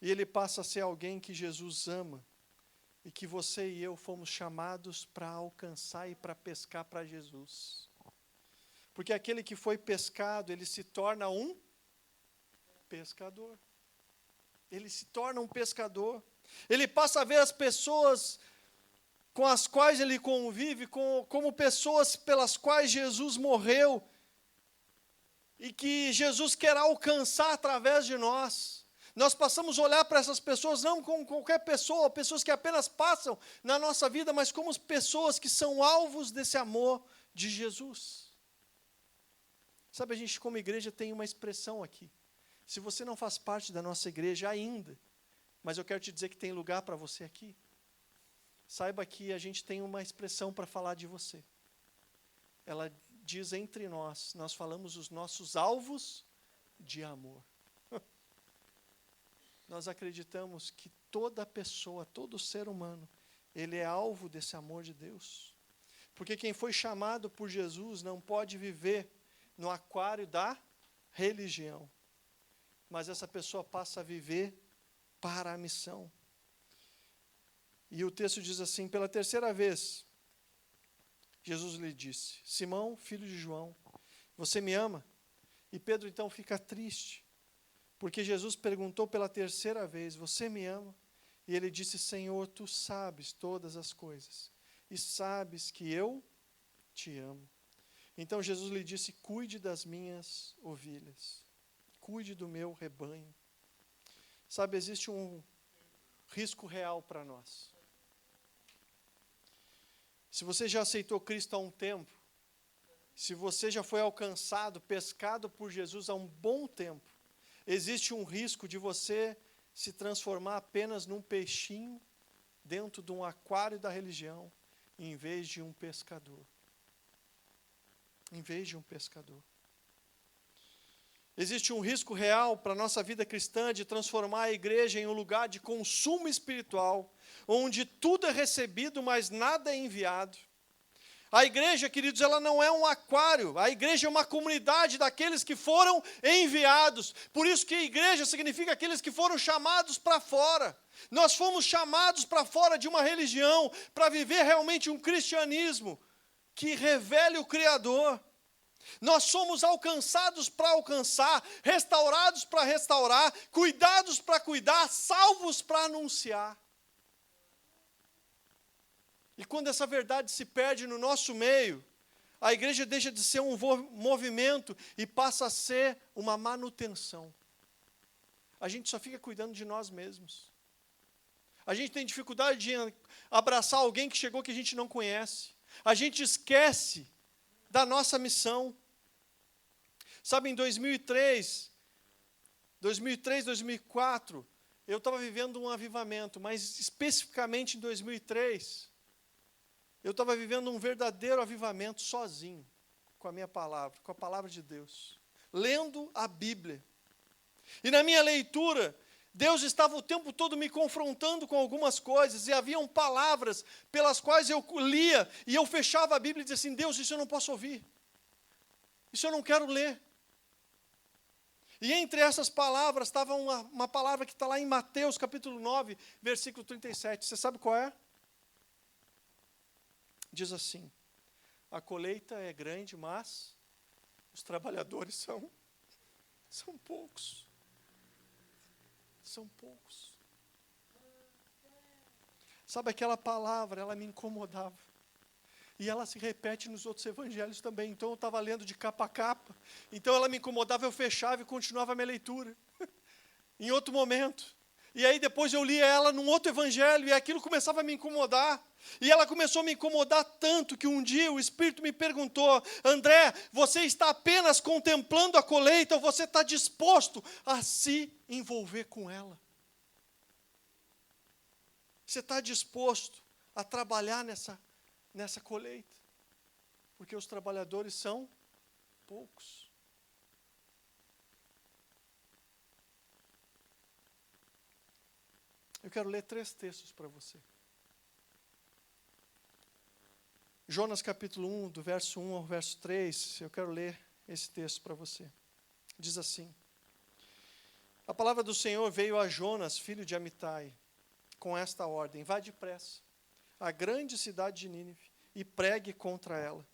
[SPEAKER 1] E ele passa a ser alguém que Jesus ama. E que você e eu fomos chamados para alcançar e para pescar para Jesus. Porque aquele que foi pescado, ele se torna um pescador. Ele se torna um pescador. Ele passa a ver as pessoas com as quais ele convive como pessoas pelas quais Jesus morreu e que Jesus quer alcançar através de nós. Nós passamos a olhar para essas pessoas não como qualquer pessoa, pessoas que apenas passam na nossa vida, mas como pessoas que são alvos desse amor de Jesus. Sabe, a gente como igreja tem uma expressão aqui. Se você não faz parte da nossa igreja ainda, mas eu quero te dizer que tem lugar para você aqui, saiba que a gente tem uma expressão para falar de você. Ela diz entre nós falamos os nossos alvos de amor. Nós acreditamos que toda pessoa, todo ser humano, ele é alvo desse amor de Deus. Porque quem foi chamado por Jesus não pode viver no aquário da religião. Mas essa pessoa passa a viver para a missão. E o texto diz assim, pela terceira vez, Jesus lhe disse, Simão, filho de João, você me ama? E Pedro então fica triste, porque Jesus perguntou pela terceira vez, você me ama? E ele disse, Senhor, tu sabes todas as coisas, e sabes que eu te amo. Então Jesus lhe disse, cuide das minhas ovelhas, cuide do meu rebanho. Sabe, existe um risco real para nós. Se você já aceitou Cristo há um tempo, se você já foi alcançado, pescado por Jesus há um bom tempo, existe um risco de você se transformar apenas num peixinho dentro de um aquário da religião, em vez de um pescador. Em vez de um pescador. Existe um risco real para a nossa vida cristã de transformar a igreja em um lugar de consumo espiritual, onde tudo é recebido, mas nada é enviado. A igreja, queridos, ela não é um aquário, a igreja é uma comunidade daqueles que foram enviados. Por isso que a igreja significa aqueles que foram chamados para fora. Nós fomos chamados para fora de uma religião, para viver realmente um cristianismo que revele o Criador. Nós somos alcançados para alcançar, restaurados para restaurar, cuidados para cuidar, salvos para anunciar. E quando essa verdade se perde no nosso meio, a igreja deixa de ser um movimento e passa a ser uma manutenção. A gente só fica cuidando de nós mesmos. A gente tem dificuldade de abraçar alguém que chegou que a gente não conhece. A gente esquece da nossa missão. Sabe, em 2003, 2004, eu estava vivendo um avivamento, mas especificamente em 2003, eu estava vivendo um verdadeiro avivamento sozinho. com a minha palavra, com a palavra de Deus, lendo a Bíblia. E na minha leitura, Deus estava o tempo todo me confrontando com algumas coisas, e haviam palavras pelas quais eu lia, e eu fechava a Bíblia e dizia assim, Deus, isso eu não posso ouvir, isso eu não quero ler. E entre essas palavras estava uma palavra que está lá em Mateus capítulo 9, versículo 37. Você sabe qual é? Diz assim, a colheita é grande, mas os trabalhadores são poucos. São poucos. Sabe, aquela palavra, ela me incomodava. E ela se repete nos outros evangelhos também. Então eu estava lendo de capa a capa. Então ela me incomodava, eu fechava e continuava a minha leitura. Em outro momento. E aí depois eu lia ela num outro evangelho e aquilo começava a me incomodar. E ela começou a me incomodar tanto que um dia o Espírito me perguntou, André, você está apenas contemplando a colheita ou você está disposto a se envolver com ela? Você está disposto a trabalhar nessa colheita? Porque os trabalhadores são poucos. Eu quero ler 3 textos para você. Jonas capítulo 1, do verso 1 ao verso 3, eu quero ler esse texto para você. Diz assim, a palavra do Senhor veio a Jonas, filho de Amitai, com esta ordem, vá depressa à grande cidade de Nínive e pregue contra ela,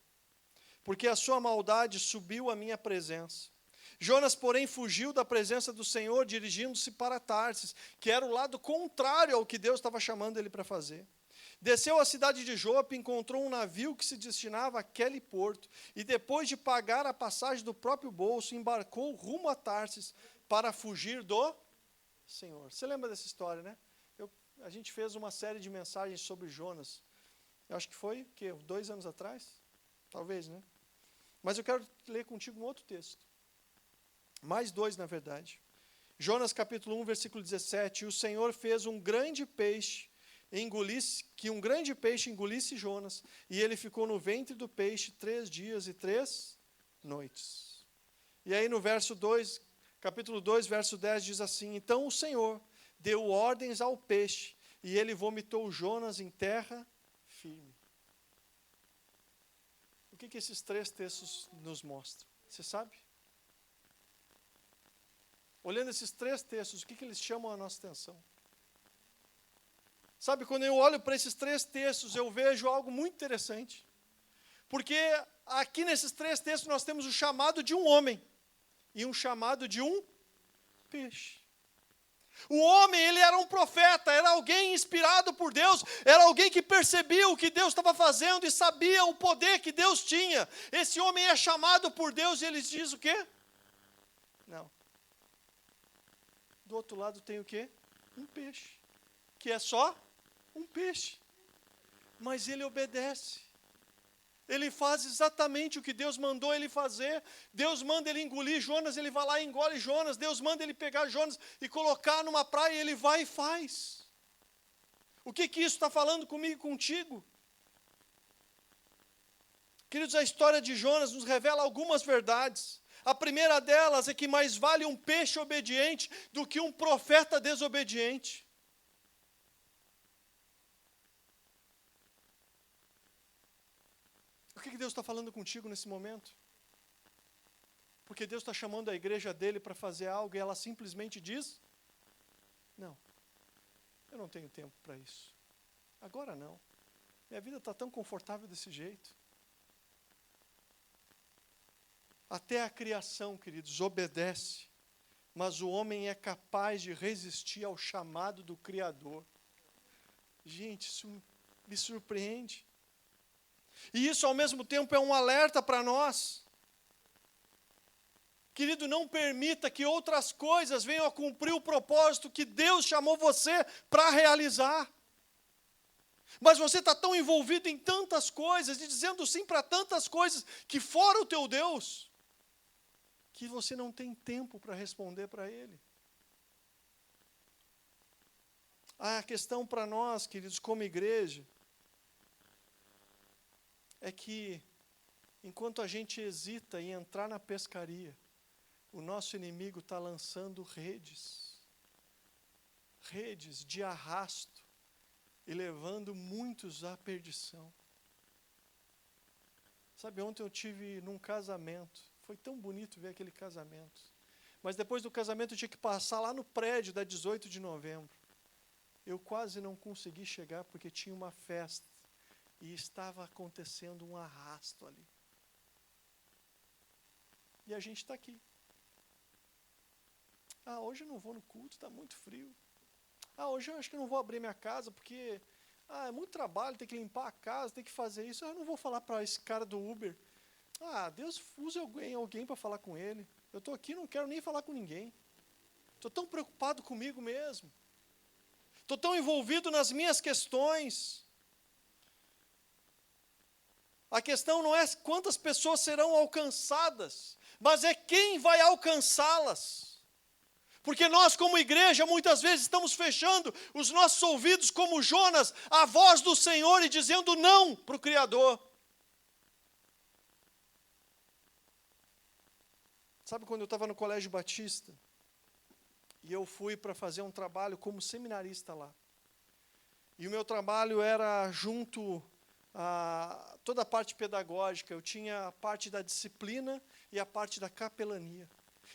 [SPEAKER 1] porque a sua maldade subiu à minha presença. Jonas, porém, fugiu da presença do Senhor, dirigindo-se para Tarsis, que era o lado contrário ao que Deus estava chamando ele para fazer. Desceu à cidade de Jope, encontrou um navio que se destinava àquele porto, e depois de pagar a passagem do próprio bolso, embarcou rumo a Tarsis para fugir do Senhor. Você lembra dessa história, né? A gente fez uma série de mensagens sobre Jonas. Eu acho que foi, 2 anos atrás? Talvez, né? Mas eu quero ler contigo um outro texto. Mais 2, na verdade. Jonas capítulo 1, versículo 17. E o Senhor fez um grande peixe engolisse Jonas, e ele ficou no ventre do peixe 3 dias e 3 noites. E aí no verso 2, capítulo 2, verso 10, diz assim, então o Senhor deu ordens ao peixe, e ele vomitou Jonas em terra firme. O que esses 3 textos nos mostram? Você sabe? Olhando esses 3 textos, o que eles chamam a nossa atenção? Sabe, quando eu olho para esses 3 textos, eu vejo algo muito interessante. Porque aqui nesses 3 textos nós temos o chamado de um homem e um chamado de um peixe. O homem, ele era um profeta, era alguém inspirado por Deus, era alguém que percebia o que Deus estava fazendo e sabia o poder que Deus tinha. Esse homem é chamado por Deus e ele diz o quê? Não. Do outro lado tem o quê? Um peixe, que é só um peixe. Mas ele obedece. Ele faz exatamente o que Deus mandou ele fazer. Deus manda ele engolir Jonas, ele vai lá e engole Jonas. Deus manda ele pegar Jonas e colocar numa praia, e ele vai e faz. O que isso está falando comigo e contigo? Queridos, a história de Jonas nos revela algumas verdades. A primeira delas é que mais vale um peixe obediente do que um profeta desobediente. O que Deus está falando contigo nesse momento? Porque Deus está chamando a igreja dele para fazer algo e ela simplesmente diz, não, eu não tenho tempo para isso. Agora não. Minha vida está tão confortável desse jeito. Até a criação, queridos, obedece, mas o homem é capaz de resistir ao chamado do Criador. Gente, isso me surpreende. E isso, ao mesmo tempo, é um alerta para nós. Querido, não permita que outras coisas venham a cumprir o propósito que Deus chamou você para realizar. Mas você está tão envolvido em tantas coisas, e dizendo sim para tantas coisas, que fora o teu Deus, que você não tem tempo para responder para Ele. A questão para nós, queridos, como igreja, é que enquanto a gente hesita em entrar na pescaria, o nosso inimigo está lançando redes de arrasto e levando muitos à perdição. Sabe, ontem eu tive num casamento, foi tão bonito ver aquele casamento, mas depois do casamento eu tinha que passar lá no prédio da 18 de novembro. Eu quase não consegui chegar porque tinha uma festa e estava acontecendo um arrasto ali. E a gente está aqui. Hoje eu não vou no culto, está muito frio. Hoje eu acho que não vou abrir minha casa porque é muito trabalho, tem que limpar a casa, tem que fazer isso. Eu não vou falar para esse cara do Uber. Deus use alguém para falar com ele. Eu estou aqui, não quero nem falar com ninguém. Estou tão preocupado comigo mesmo. Estou tão envolvido nas minhas questões. A questão não é quantas pessoas serão alcançadas, mas é quem vai alcançá-las. Porque nós, como igreja, muitas vezes estamos fechando os nossos ouvidos, como Jonas, à voz do Senhor e dizendo não para o Criador. Sabe quando eu estava no Colégio Batista, e eu fui para fazer um trabalho como seminarista lá. E o meu trabalho era junto a toda a parte pedagógica. Eu tinha a parte da disciplina e a parte da capelania.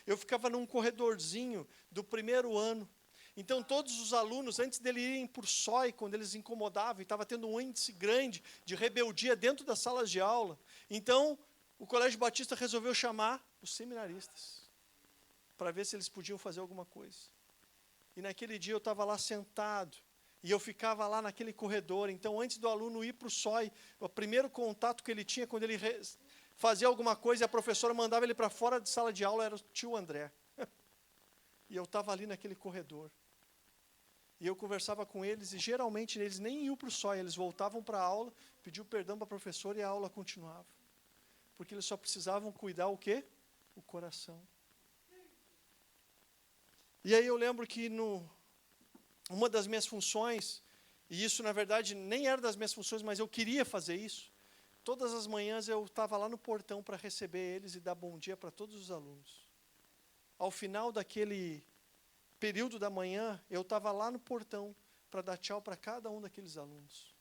[SPEAKER 1] Eu ficava num corredorzinho do primeiro ano. Então, todos os alunos, antes de irem por SOI, quando eles incomodavam, e estava tendo um índice grande de rebeldia dentro das salas de aula, então, o Colégio Batista resolveu chamar os seminaristas para ver se eles podiam fazer alguma coisa. E naquele dia eu estava lá sentado, e eu ficava lá naquele corredor. Então, antes do aluno ir para o SOI, o primeiro contato que ele tinha, quando ele fazia alguma coisa e a professora mandava ele para fora de sala de aula, era o tio André. E eu estava ali naquele corredor. E eu conversava com eles, e geralmente eles nem iam para o SOI, eles voltavam para a aula, pediam perdão para a professora e a aula continuava. Porque eles só precisavam cuidar o quê? O coração. E aí eu lembro que uma das minhas funções, e isso na verdade nem era das minhas funções, mas eu queria fazer isso, todas as manhãs eu estava lá no portão para receber eles e dar bom dia para todos os alunos. Ao final daquele período da manhã, eu estava lá no portão para dar tchau para cada um daqueles alunos.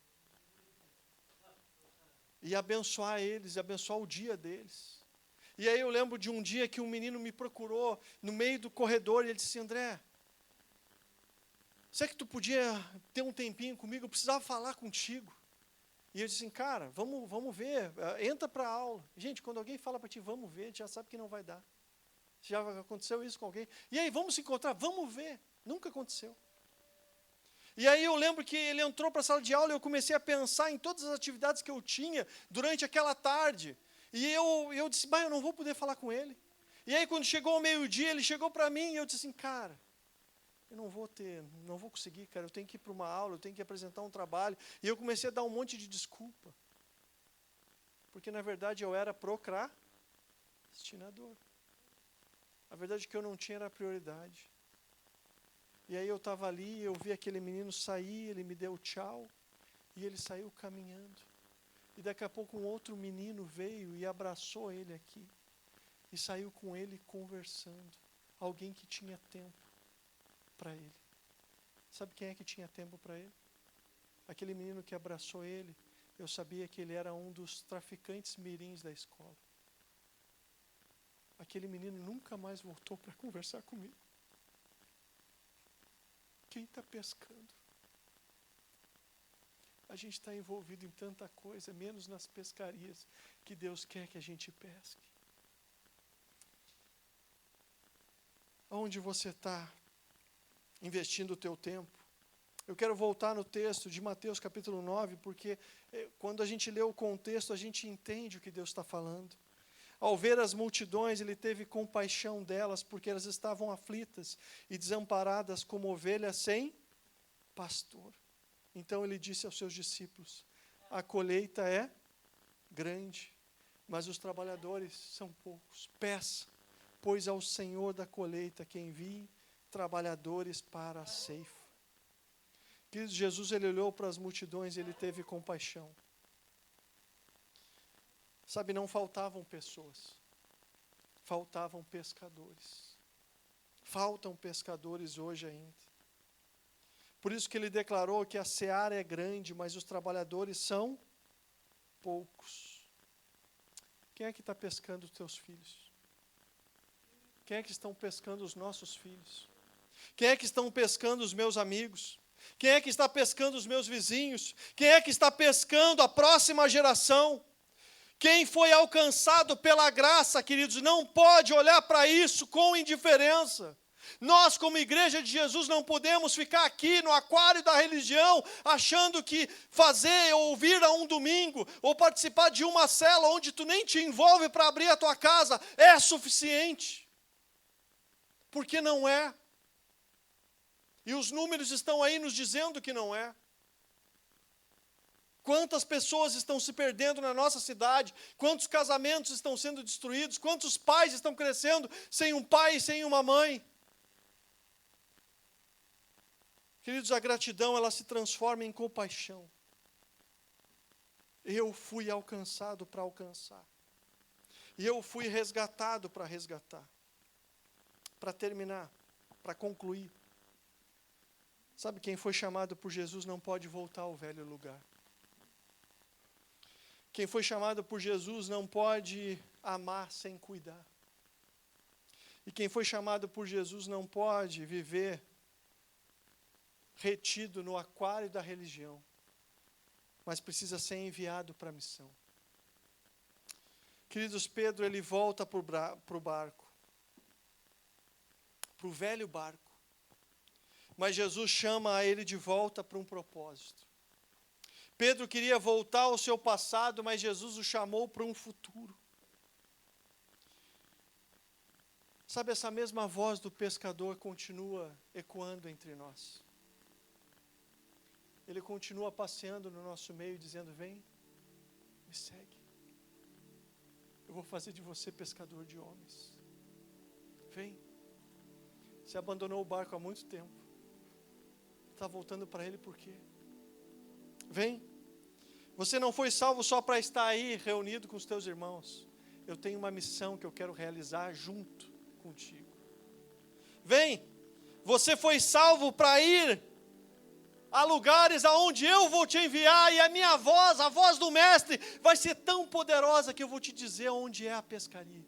[SPEAKER 1] E abençoar eles, abençoar o dia deles. E aí eu lembro de um dia que um menino me procurou no meio do corredor e ele disse: André, será que tu podia ter um tempinho comigo? Eu precisava falar contigo. E eu disse assim: cara, vamos ver, entra para a aula. Gente, quando alguém fala para ti, vamos ver, já sabe que não vai dar. Já aconteceu isso com alguém? E aí, vamos se encontrar? Vamos ver. Nunca aconteceu. E aí eu lembro que ele entrou para a sala de aula e eu comecei a pensar em todas as atividades que eu tinha durante aquela tarde. E eu disse: eu não vou poder falar com ele. E aí quando chegou ao meio-dia, ele chegou para mim e eu disse assim: cara, eu não vou conseguir, cara, eu tenho que ir para uma aula, eu tenho que apresentar um trabalho. E eu comecei a dar um monte de desculpa. Porque na verdade eu era procrastinador. A verdade é que eu não tinha era prioridade. E aí eu estava ali, eu vi aquele menino sair, ele me deu tchau, e ele saiu caminhando. E daqui a pouco um outro menino veio e abraçou ele aqui, e saiu com ele conversando. Alguém que tinha tempo para ele. Sabe quem é que tinha tempo para ele? Aquele menino que abraçou ele, eu sabia que ele era um dos traficantes mirins da escola. Aquele menino nunca mais voltou para conversar comigo. Quem está pescando? A gente está envolvido em tanta coisa, menos nas pescarias que Deus quer que a gente pesque. Onde você está investindo o teu tempo? Eu quero voltar no texto de Mateus capítulo 9, porque quando a gente lê o contexto, a gente entende o que Deus está falando. Ao ver as multidões, ele teve compaixão delas, porque elas estavam aflitas e desamparadas como ovelhas sem pastor. Então ele disse aos seus discípulos: a colheita é grande, mas os trabalhadores são poucos. Peça, pois, ao Senhor da colheita que envie trabalhadores para a ceifa. Querido, Jesus, ele olhou para as multidões e ele teve compaixão. Sabe, não faltavam pessoas, faltavam pescadores. Faltam pescadores hoje ainda. Por isso que ele declarou que a seara é grande, mas os trabalhadores são poucos. Quem é que está pescando os teus filhos? Quem é que estão pescando os nossos filhos? Quem é que estão pescando os meus amigos? Quem é que está pescando os meus vizinhos? Quem é que está pescando a próxima geração? Quem foi alcançado pela graça, queridos, não pode olhar para isso com indiferença. Nós, como igreja de Jesus, não podemos ficar aqui no aquário da religião, achando que fazer ou vir a um domingo, ou participar de uma cela onde tu nem te envolve para abrir a tua casa, é suficiente. Porque não é. E os números estão aí nos dizendo que não é. Quantas pessoas estão se perdendo na nossa cidade, quantos casamentos estão sendo destruídos, quantos pais estão crescendo sem um pai e sem uma mãe. Queridos, a gratidão, ela se transforma em compaixão. Eu fui alcançado para alcançar. E eu fui resgatado para resgatar. Para terminar, para concluir. Sabe, quem foi chamado por Jesus não pode voltar ao velho lugar. Quem foi chamado por Jesus não pode amar sem cuidar. E quem foi chamado por Jesus não pode viver retido no aquário da religião, mas precisa ser enviado para a missão. Queridos, Pedro, ele volta para o barco, para o velho barco, mas Jesus chama ele de volta para um propósito. Pedro queria voltar ao seu passado, mas Jesus o chamou para um futuro. Sabe, essa mesma voz do pescador continua ecoando entre nós. Ele continua passeando no nosso meio, dizendo: vem, me segue. Eu vou fazer de você pescador de homens. Vem. Você abandonou o barco há muito tempo. Está voltando para ele por quê? Vem. Você não foi salvo só para estar aí reunido com os teus irmãos. Eu tenho uma missão que eu quero realizar junto contigo. Vem. Você foi salvo para ir a lugares aonde eu vou te enviar, e a minha voz, a voz do mestre, vai ser tão poderosa que eu vou te dizer onde é a pescaria.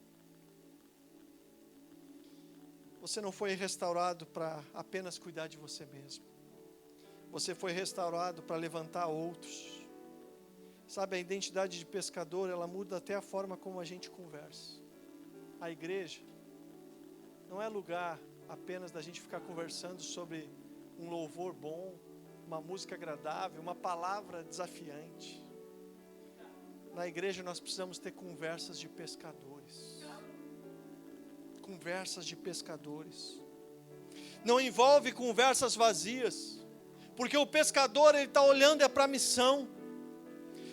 [SPEAKER 1] Você não foi restaurado para apenas cuidar de você mesmo. Você foi restaurado para levantar outros. Sabe, a identidade de pescador, ela muda até a forma como a gente conversa. A igreja não é lugar apenas da gente ficar conversando sobre um louvor bom, uma música agradável, uma palavra desafiante. Na igreja nós precisamos ter conversas de pescadores. Conversas de pescadores. Não envolve conversas vazias, porque o pescador, ele está olhando para a missão.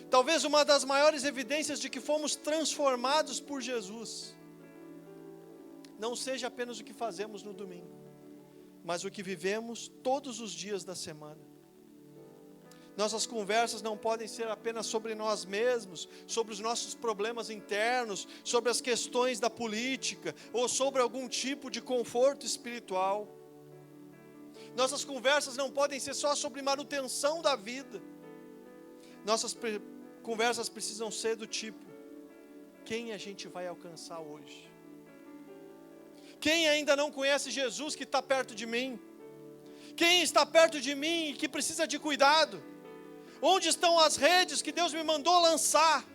[SPEAKER 1] Talvez uma das maiores evidências de que fomos transformados por Jesus não seja apenas o que fazemos no domingo, mas o que vivemos todos os dias da semana. Nossas conversas não podem ser apenas sobre nós mesmos, sobre os nossos problemas internos, sobre as questões da política, ou sobre algum tipo de conforto espiritual. Nossas conversas não podem ser só sobre manutenção da vida. Nossas conversas precisam ser do tipo: quem a gente vai alcançar hoje? Quem ainda não conhece Jesus que está perto de mim? Quem está perto de mim e que precisa de cuidado? Onde estão as redes que Deus me mandou lançar?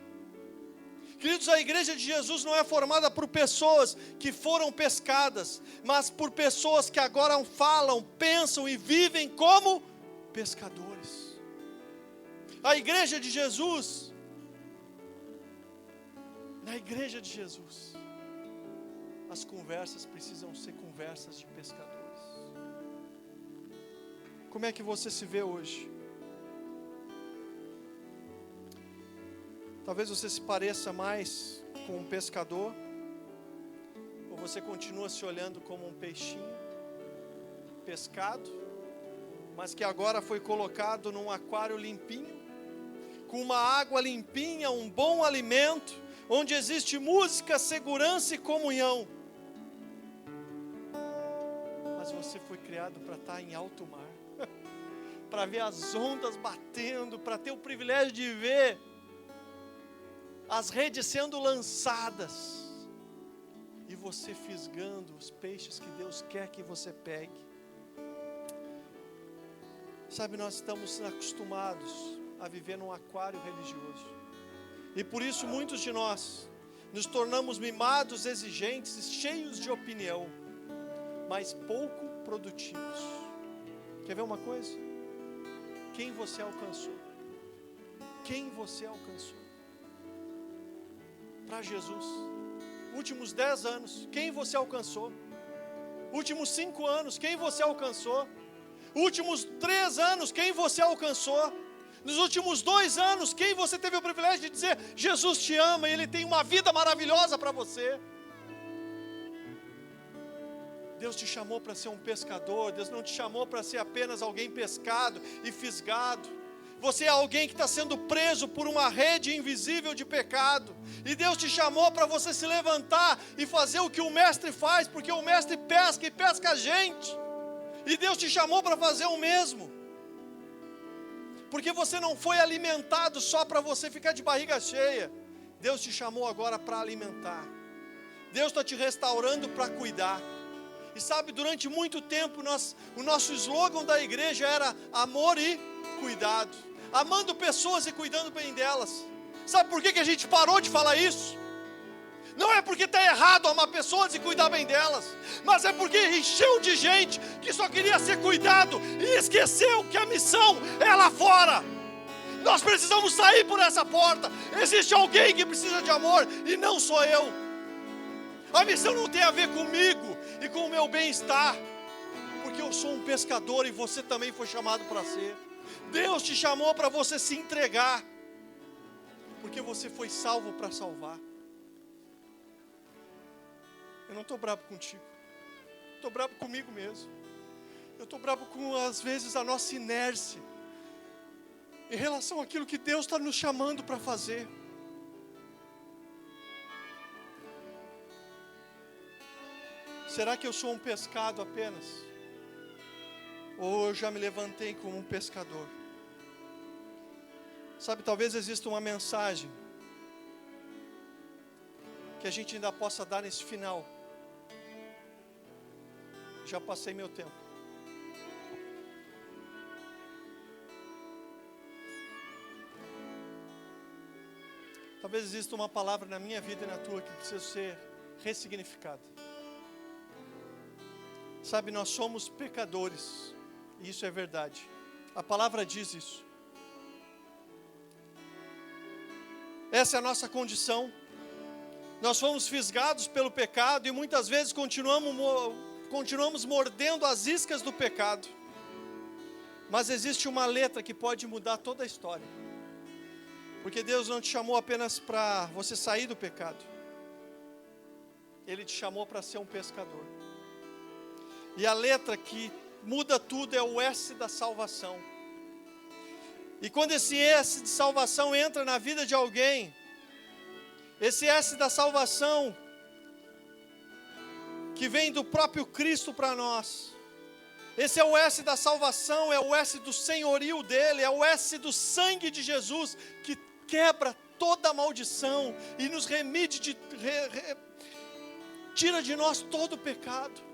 [SPEAKER 1] Queridos, a igreja de Jesus não é formada por pessoas que foram pescadas, mas por pessoas que agora falam, pensam e vivem como pescadores. A igreja de Jesus, na igreja de Jesus, as conversas precisam ser conversas de pescadores. Como é que você se vê hoje? Talvez você se pareça mais com um pescador, ou você continua se olhando como um peixinho pescado, mas que agora foi colocado num aquário limpinho, com uma água limpinha, um bom alimento, onde existe música, segurança e comunhão. Mas você foi criado para estar em alto mar, para ver as ondas batendo, para ter o privilégio de ver as redes sendo lançadas, e você fisgando os peixes que Deus quer que você pegue. Sabe, nós estamos acostumados a viver num aquário religioso, e por isso muitos de nós nos tornamos mimados, exigentes e cheios de opinião, mas pouco produtivos. Quer ver uma coisa? Quem você alcançou? Quem você alcançou? Para Jesus, últimos 10 anos, quem você alcançou? Últimos 5 anos, quem você alcançou? Últimos 3 anos, quem você alcançou? Nos últimos 2 anos, quem você teve o privilégio de dizer, Jesus te ama e Ele tem uma vida maravilhosa para você? Deus te chamou para ser um pescador. Deus não te chamou para ser apenas alguém pescado e fisgado. Você é alguém que está sendo preso por uma rede invisível de pecado, e Deus te chamou para você se levantar e fazer o que o mestre faz, porque o mestre pesca e pesca a gente, e Deus te chamou para fazer o mesmo, porque você não foi alimentado só para você ficar de barriga cheia. Deus te chamou agora para alimentar. Deus está te restaurando para cuidar. E sabe, durante muito tempo o nosso slogan da igreja era amor e cuidado, amando pessoas e cuidando bem delas. Sabe por que a gente parou de falar isso? Não é porque está errado amar pessoas e cuidar bem delas, mas é porque encheu de gente que só queria ser cuidado e esqueceu que a missão é lá fora. Nós precisamos sair por essa porta. Existe alguém que precisa de amor e não sou eu. A missão não tem a ver comigo e com o meu bem-estar, porque eu sou um pescador e você também foi chamado para ser. Deus te chamou para você se entregar, porque você foi salvo para salvar. Eu não estou bravo contigo, estou bravo comigo mesmo. Eu estou bravo com, às vezes, a nossa inércia em relação àquilo que Deus está nos chamando para fazer. Será que eu sou um pescado apenas? Ou eu já me levantei como um pescador? Sabe, talvez exista uma mensagem que a gente ainda possa dar nesse final. Já passei meu tempo. Talvez exista uma palavra na minha vida e na tua que precisa ser ressignificada. Sabe, nós somos pecadores, e isso é verdade. A palavra diz isso. Essa é a nossa condição. Nós fomos fisgados pelo pecado e muitas vezes continuamos mordendo as iscas do pecado. Mas existe uma letra que pode mudar toda a história. Porque Deus não te chamou apenas para você sair do pecado. Ele te chamou para ser um pescador. E a letra que muda tudo é o S da salvação. E quando esse S de salvação entra na vida de alguém, esse S da salvação, que vem do próprio Cristo para nós, esse é o S da salvação, é o S do senhorio dele, é o S do sangue de Jesus, que quebra toda a maldição e nos remide, tira de nós todo o pecado.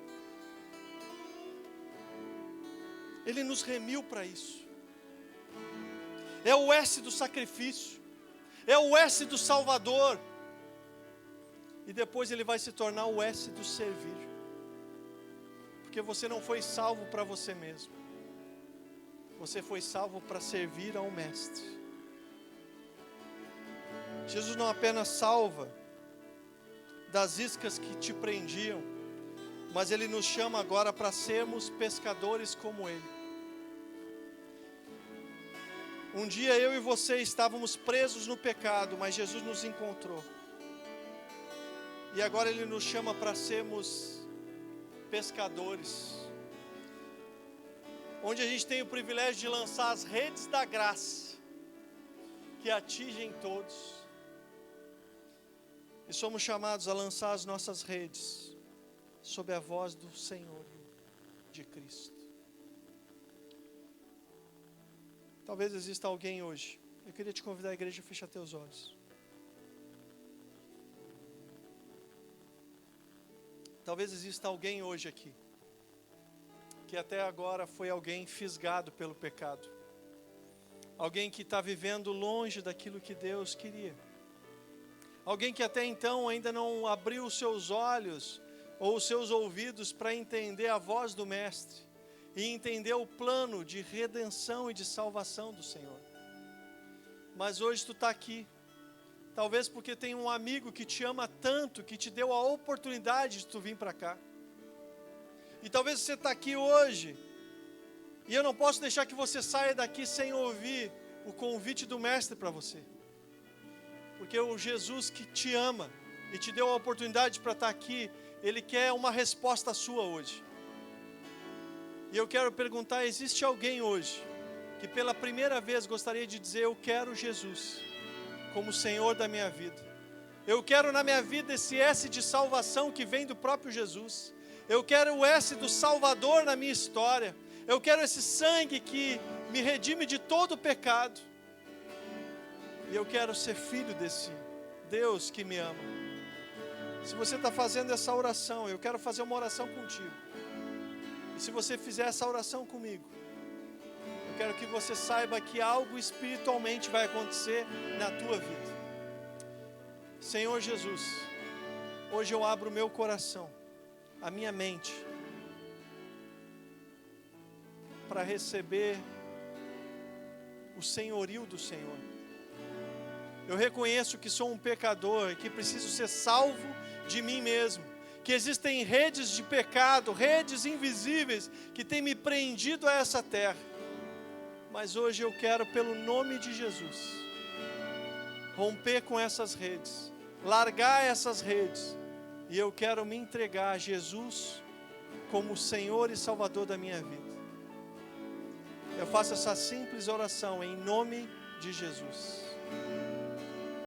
[SPEAKER 1] Ele nos remiu para isso. É o S do sacrifício, é o S do Salvador, e depois ele vai se tornar o S do servir, porque você não foi salvo para você mesmo, você foi salvo para servir ao Mestre. Jesus não apenas salva das iscas que te prendiam, mas Ele nos chama agora para sermos pescadores como Ele. Um dia eu e você estávamos presos no pecado, mas Jesus nos encontrou. E agora Ele nos chama para sermos pescadores, onde a gente tem o privilégio de lançar as redes da graça, que atingem todos. E somos chamados a lançar as nossas redes sob a voz do Senhor, de Cristo. Talvez exista alguém hoje. Eu queria te convidar, a igreja, a fechar teus olhos. Talvez exista alguém hoje aqui, que até agora foi alguém fisgado pelo pecado. Alguém que está vivendo longe daquilo que Deus queria. Alguém que até então ainda não abriu os seus olhos ou os seus ouvidos para entender a voz do Mestre e entender o plano de redenção e de salvação do Senhor. Mas hoje tu está aqui, talvez porque tem um amigo que te ama tanto, que te deu a oportunidade de tu vir para cá. E talvez você está aqui hoje, e eu não posso deixar que você saia daqui sem ouvir o convite do Mestre para você. Porque o Jesus que te ama e te deu a oportunidade para estar aqui, Ele quer uma resposta sua hoje. E eu quero perguntar, existe alguém hoje que pela primeira vez gostaria de dizer: eu quero Jesus como Senhor da minha vida. Eu quero na minha vida esse S de salvação que vem do próprio Jesus. Eu quero o S do Salvador na minha história. Eu quero esse sangue que me redime de todo o pecado. E eu quero ser filho desse Deus que me ama. Se você está fazendo essa oração, eu quero fazer uma oração contigo. E se você fizer essa oração comigo, eu quero que você saiba que algo espiritualmente vai acontecer na tua vida. Senhor Jesus, hoje eu abro o meu coração, a minha mente, para receber o senhorio do Senhor. Eu reconheço que sou um pecador e que preciso ser salvo de mim mesmo. Que existem redes de pecado, redes invisíveis que têm me prendido a essa terra. Mas hoje eu quero, pelo nome de Jesus, romper com essas redes, largar essas redes. E eu quero me entregar a Jesus como Senhor e Salvador da minha vida. Eu faço essa simples oração em nome de Jesus.